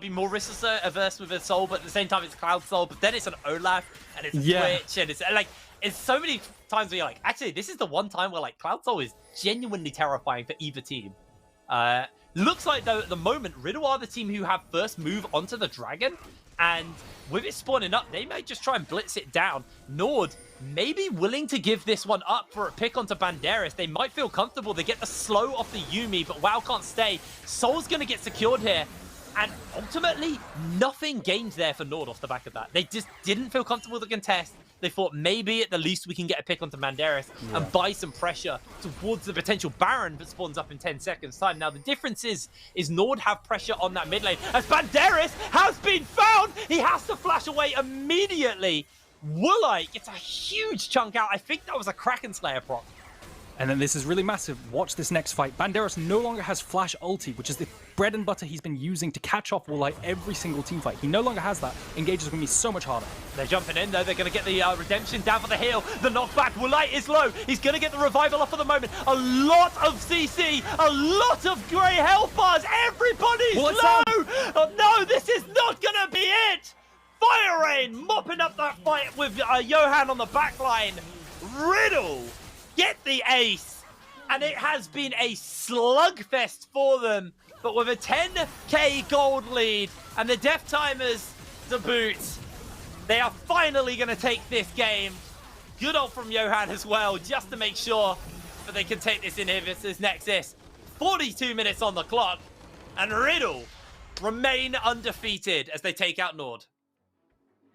more risk averse with a Soul, but at the same time it's Cloud Soul. But then it's an Olaf and it's a Twitch and it's like. It's so many times where you're like, actually, this is the one time where like Cloud Soul is genuinely terrifying for either team. Looks like though at the moment, Riddle are the team who have first move onto the Dragon, and with it spawning up, they may just try and blitz it down. Nord may be willing to give this one up for a pick onto Banderas. They might feel comfortable. They get the slow off the Yuumi, but WoW can't stay. Soul's going to get secured here. And ultimately, nothing gained there for Nord off the back of that. They just didn't feel comfortable to contest. They thought maybe at the least we can get a pick onto Banderas and buy some pressure towards the potential Baron that spawns up in 10 seconds time. Now the difference is Nord have pressure on that mid lane. As Banderas has been found, he has to flash away immediately. Woolite gets a huge chunk out. I think that was a Kraken Slayer proc. And then this is really massive. Watch this next fight. Banderas no longer has Flash ulti, which is the bread and butter he's been using to catch off Woolite every single team fight. He no longer has that. Engage is going to be so much harder. They're jumping in, though. They're going to get the redemption down for the heal. The knockback. Woolite is low. He's going to get the revival off for the moment. A lot of CC. A lot of grey health bars. Everybody's low. Oh, no, this is not going to be it. Fire Rain mopping up that fight with Johan on the back line. Riddle get the ace, and it has been a slugfest for them, but with a 10k gold lead and the death timers to boot, they are finally going to take this game. Good ult from Johan as well, just to make sure that they can take this in here versus Nexus. 42 minutes on the clock, and Riddle remain undefeated as they take out Nord.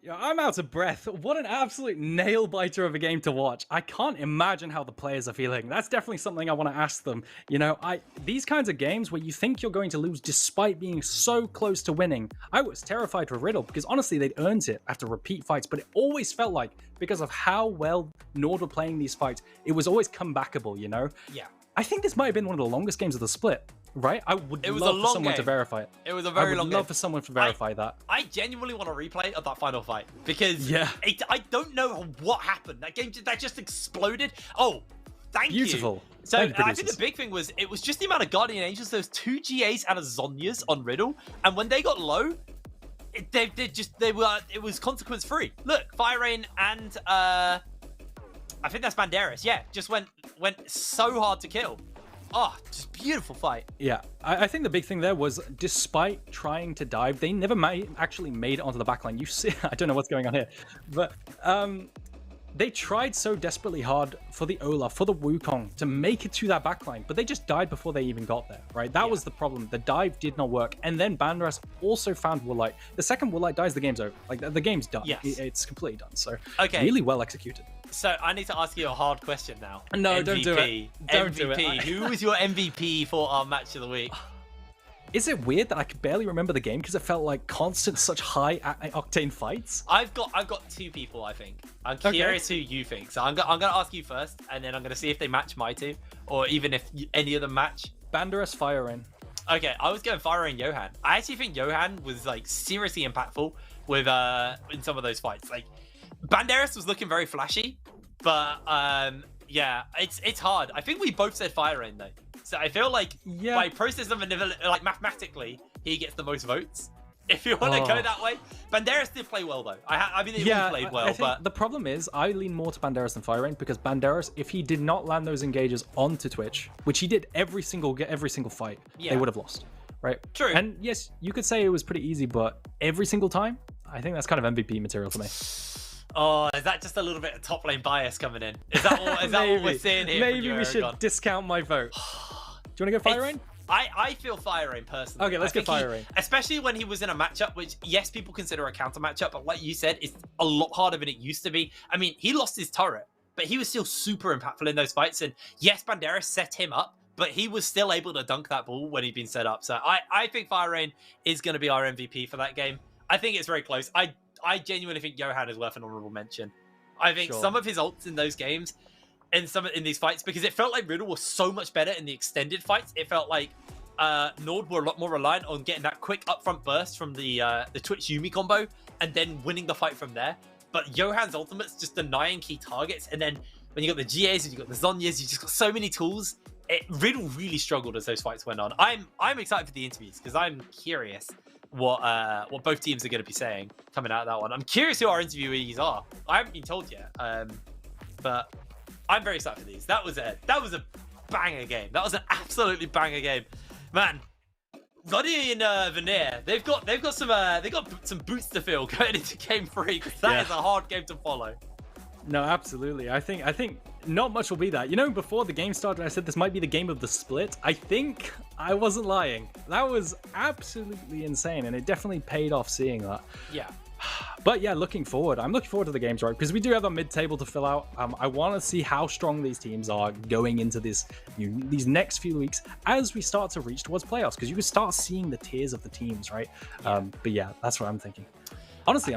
Yeah, I'm out of breath. What an absolute nail-biter of a game to watch. I can't imagine how the players are feeling. That's definitely something I want to ask them. You know, these kinds of games where you think you're going to lose despite being so close to winning, I was terrified for Riddle because honestly, they'd earned it after repeat fights, but it always felt like, because of how well Nord were playing these fights, it was always comebackable, you know? Yeah. I think this might have been one of the longest games of the split. Right? I would love for someone to verify it. It was a very long game. I would love for someone to verify that. I genuinely want a replay of that final fight because I don't know what happened. That game that just exploded. Oh, thank you. Beautiful. So I think the big thing was it was just the amount of Guardian Angels. There was 2 GAs and a Zhonya's on Riddle, and when they got low, it was consequence free. Look, Fire Rain and I think that's Banderas. Yeah, just went so hard to kill. Oh, just beautiful fight. Yeah, I think the big thing there was, despite trying to dive, they never actually made it onto the backline. You see, I don't know what's going on here, but they tried so desperately hard for the Olaf, for the Wukong, to make it to that backline, but they just died before they even got there, right? That was the problem. The dive did not work. And then Banderas also found Woolite. The second Woolite dies, the game's over. Like, the game's done. Yes. It's completely done. So, really well executed. So, I need to ask you a hard question now. No, MVP. don't do it. Don't do it. Who was your MVP for our match of the week? Is it weird that I could barely remember the game because it felt like constant, such high octane fights? I've got 2 people. I think I'm curious who you think. So I'm gonna ask you first, and then I'm gonna see if they match my 2, or even if any of them match. Banderas, Fire Rain. Okay, I was going Fire Rain Johan. I actually think Johan was like seriously impactful with in some of those fights. Like Banderas was looking very flashy, but yeah, it's hard. I think we both said Fire Rain though. So I feel like by process of like mathematically, he gets the most votes. If you want to go that way, Banderas did play well though. I mean, they all played well, but the problem is I lean more to Banderas than Fire Rain because Banderas, if he did not land those engages onto Twitch, which he did every single fight, they would have lost, right? True. And yes, you could say it was pretty easy, but every single time, I think that's kind of MVP material to me. Oh, is that just a little bit of top lane bias coming in? Is that what we're seeing here? Maybe we should discount my vote. Do you want to go Fire Rain? I feel Fire Rain personally. Okay, let's get Fire Rain. Especially when he was in a matchup, which, yes, people consider a counter matchup, but like you said, it's a lot harder than it used to be. I mean, he lost his turret, but he was still super impactful in those fights. And yes, Banderas set him up, but he was still able to dunk that ball when he'd been set up. So I think Fire Rain is going to be our MVP for that game. I think it's very close. I genuinely think Johan is worth an honorable mention. I think some of his ults in those games and some in these fights, because it felt like Riddle was so much better in the extended fights. It felt like Nord were a lot more reliant on getting that quick upfront burst from the Twitch Yumi combo and then winning the fight from there. But Johan's ultimate's just denying key targets, and then when you got the GAs and you got the Zhonya's, you just got so many tools. Riddle really struggled as those fights went on. I'm excited for the interviews because I'm curious what both teams are going to be saying coming out of that one. I'm curious who our interviewees are. I haven't been told yet, but I'm very excited for these. That was a banger game. That was an absolutely banger game, man. Vladdy and Veneer, they've got some boots to fill going into game 3 because that is a hard game to follow. No, absolutely. I think not much will be that. You know, before the game started, I said this might be the game of the split. I think I wasn't lying. That was absolutely insane, and it definitely paid off seeing that. Yeah. But yeah, I'm looking forward to the games, right? Because we do have a mid-table to fill out. I want to see how strong these teams are going into these next few weeks as we start to reach towards playoffs. Because you can start seeing the tiers of the teams, right? Yeah. But yeah, that's what I'm thinking. Honestly,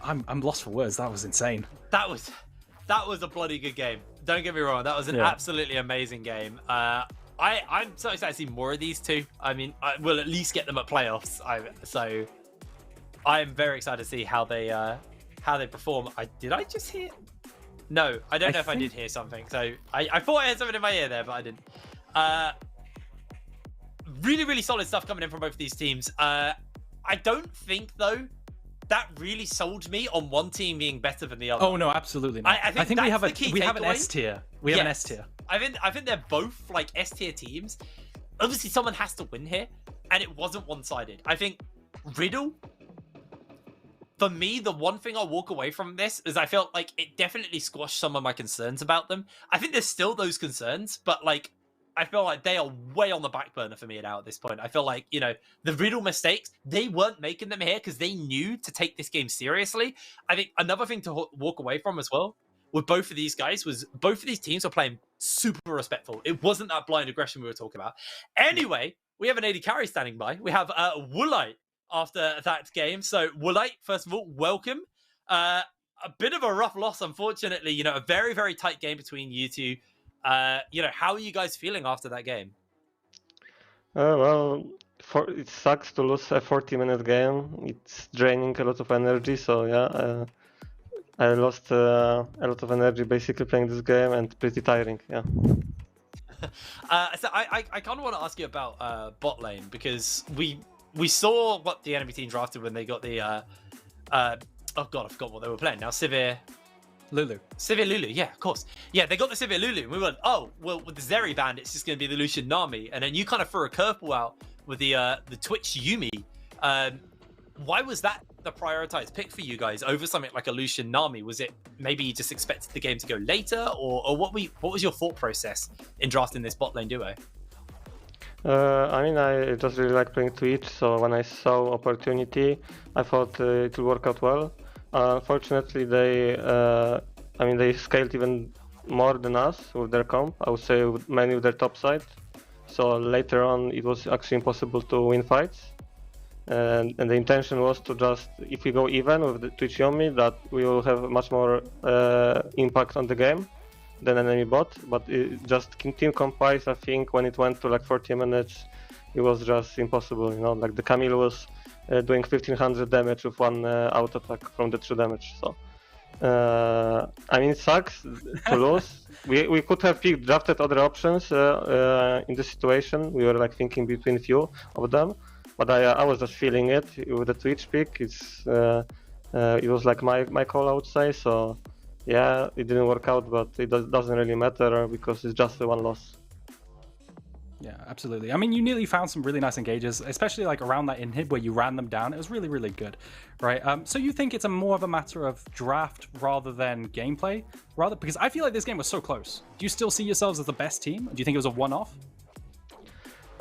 I'm lost for words. That was insane. That was a bloody good game. Don't get me wrong. That was an absolutely amazing game. I'm so excited to see more of these two. I mean, we'll at least get them at playoffs. So I'm very excited to see how they perform. Did I just hear? No, I don't know if I did hear something. So I thought I heard something in my ear there, but I didn't. Really, really solid stuff coming in from both of these teams. I don't think though that really sold me on one team being better than the other. Oh no, absolutely not. I think we have an S tier. We have an S tier. I think they're both like S tier teams. Obviously, someone has to win here, and it wasn't one-sided. I think Riddle for me, the one thing I'll walk away from this is I felt like it definitely squashed some of my concerns about them. I think there's still those concerns, but like I feel like they are way on the back burner for me now at this point. I feel like, the Riddle mistakes, they weren't making them here because they knew to take this game seriously. I think another thing to walk away from as well with both of these guys was both of these teams were playing super respectful. It wasn't that blind aggression we were talking about. Anyway, we have an AD carry standing by. We have Woolite after that game. So Woolite, first of all, welcome. A bit of a rough loss, unfortunately. A very, very tight game between you two. How are you guys feeling after that game? Well, it sucks to lose a 40-minute game. It's draining a lot of energy. So yeah, I lost a lot of energy basically playing this game, and pretty tiring. Yeah. So I kind of want to ask you about bot lane, because we saw what the enemy team drafted when they got the oh god, I forgot what they were playing now. Sivir Lulu, yeah, of course. Yeah, they got the Sivir Lulu, and we went, oh, well, with the Zeri band, it's just going to be the Lucian Nami, and then you kind of threw a curveball out with the Twitch Yumi. Why was that the prioritized pick for you guys over something like a Lucian Nami? Was it maybe you just expected the game to go later, or what was your thought process in drafting this bot lane duo? I just really like playing Twitch, so when I saw opportunity, I thought it will work out well. Unfortunately, they scaled even more than us with their comp. I would say mainly with their top side. So later on, it was actually impossible to win fights. And the intention was to just, if we go even with the Twitch Yomi, that we will have much more impact on the game than enemy bot. But just team comp-wise, I think when it went to like 40 minutes, it was just impossible. Like the Camille was doing 1500 damage with one auto attack from the true damage. So it sucks to lose. We could have drafted other options in this situation. We were like thinking between few of them, but I was just feeling it with the Twitch pick. It was like my call, I would say. So yeah, it didn't work out, but it doesn't really matter because it's just one loss. Yeah, absolutely. I mean, you nearly found some really nice engages, especially like around that inhib where you ran them down. It was really, really good, right? So you think it's more of a matter of draft rather than gameplay, because I feel like this game was so close. Do you still see yourselves as the best team? Do you think it was a one-off?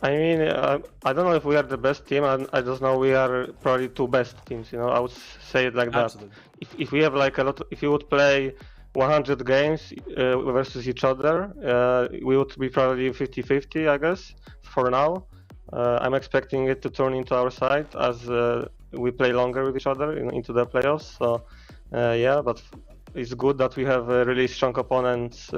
I don't know if we are the best team. I just know we are probably two best teams. I would say it like that. Absolutely. If we have like if you would play 100 games versus each other, we would be probably 50-50, I guess, for now. I'm expecting it to turn into our side as we play longer with each other into the playoffs. So, yeah, but it's good that we have really strong opponents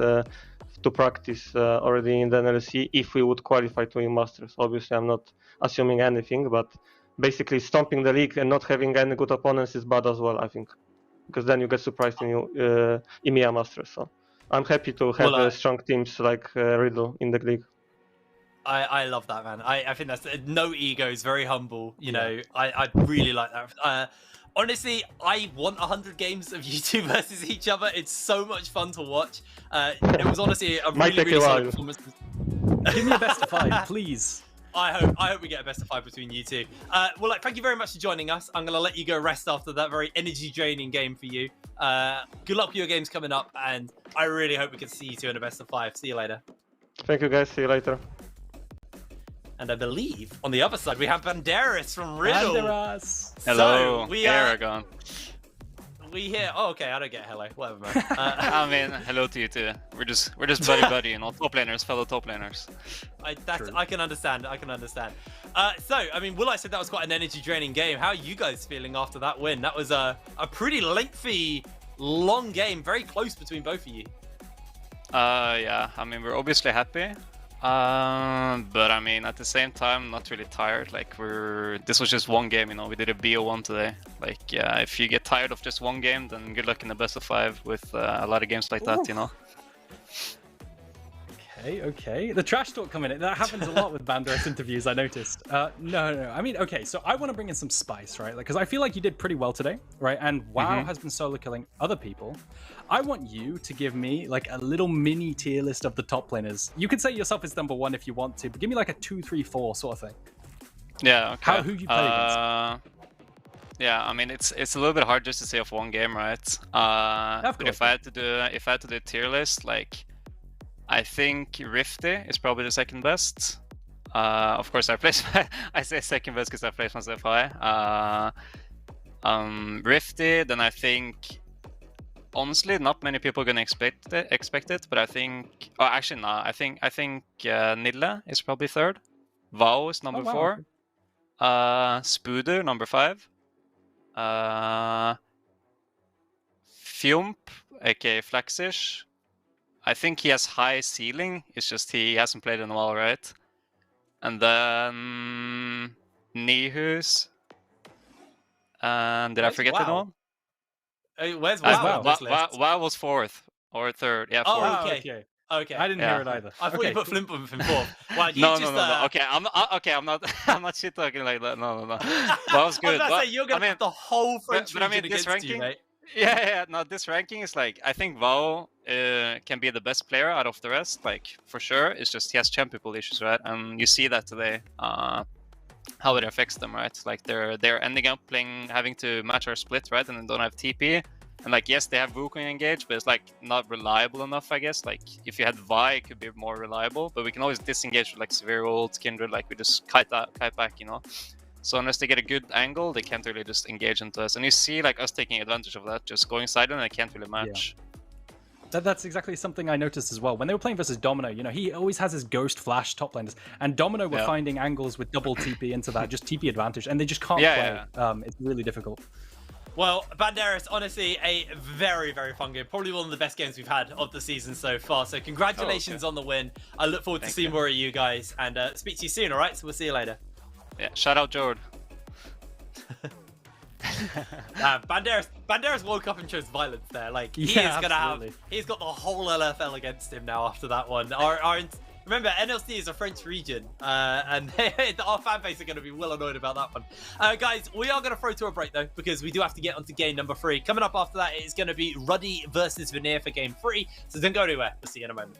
to practice already in the NLC if we would qualify to win Masters. Obviously, I'm not assuming anything, but basically stomping the league and not having any good opponents is bad as well, I think. Because then you get surprised in EMEA Masters. So I'm happy to have strong teams like Riddle in the league. I love that, man. I think that's no egos, very humble. I really like that. Honestly, I want 100 games of you two versus each other. It's so much fun to watch. It was honestly a really solid performance. Give me a best of 5, please. I hope we get a best of 5 between you two. Thank you very much for joining us. I'm gonna let you go rest after that very energy draining game for you. Good luck with your games coming up, and I really hope we can see you two in a best of 5. See you later. Thank you, guys. See you later. And I believe on the other side we have Banderas from Riddle. Banderas. Hello, so Aragon. We here. Oh, okay. I don't get hello. Whatever, man. Hello to you too. We're just buddy, and all top laners, fellow top laners. I can understand. Will I said that was quite an energy draining game. How are you guys feeling after that win? That was a pretty lengthy, long game, very close between both of you. Yeah. We're obviously happy. But at the same time, not really tired. This was just one game, we did a BO1 today. Yeah, if you get tired of just one game, then good luck in the best of 5 with a lot of games like that, Okay. The trash talk coming in. That happens a lot with Banderas interviews, I noticed. No. Okay, so I want to bring in some spice, right? Because I feel like you did pretty well today, right? And WoW has been solo killing other people. I want you to give me a little mini tier list of the top laners. You can say yourself as number 1 if you want to, but give me a 2, 3, 4 sort of thing. Yeah, okay. Who you play against? Yeah, I mean it's a little bit hard just to say of one game, right? But if I had to do a tier list, like I think Rifty is probably the second best. Of course, I say second best because I place myself high. Rifty, then I think honestly not many people are gonna expect it, but I think actually no, I think Nidle is probably third. Vao is number 4. Spooder number 5. Fiump, aka Flaxish. I think he has high ceiling. It's just he hasn't played in a while, right? And then Nihus. And did I forget anyone? Where's WoW? WoW was 4th or 3rd. Yeah, 4th. Oh, okay. Okay. I didn't hear it either. I thought you put Flimpum in 4th. Wow, No. Okay, I'm not shit talking like that. No. That was good. I was say, you're gonna have the whole French region against ranking, you, mate. Yeah. No, this ranking is like I think Vao can be the best player out of the rest, like for sure. It's just he has champion pool issues, right? And you see that today. How it affects them, right? Like they're ending up having to match our split, right? And then don't have TP. And like yes, they have Wukong engaged, but it's like not reliable enough, I guess. Like if you had Vi, it could be more reliable. But we can always disengage with like Severe Ult, Kindred, like we just kite back, you know. So unless they get a good angle, they can't really just engage into us. And you see like us taking advantage of that, just going side and they can't really match. Yeah. That's exactly something I noticed as well. When they were playing versus Domino, you know, he always has his ghost flash top laners. And Domino were finding angles with double TP into that, just TP advantage. And they just can't play. It's really difficult. Well, Banderas, honestly, a very, very fun game. Probably one of the best games we've had of the season so far. So congratulations on the win. I look forward to seeing more of you guys. And speak to you soon, all right? So we'll see you later. Yeah, shout out Jord. Banderas woke up and chose violence there. Like he's got the whole LFL against him now after that one. Remember, NLC is a French region, and our fan base are going to be well annoyed about that one. Guys, we are going to throw to a break though, because we do have to get onto game number 3. Coming up after that, it is going to be Ruddy versus Veneer for game 3. So don't go anywhere. We'll see you in a moment.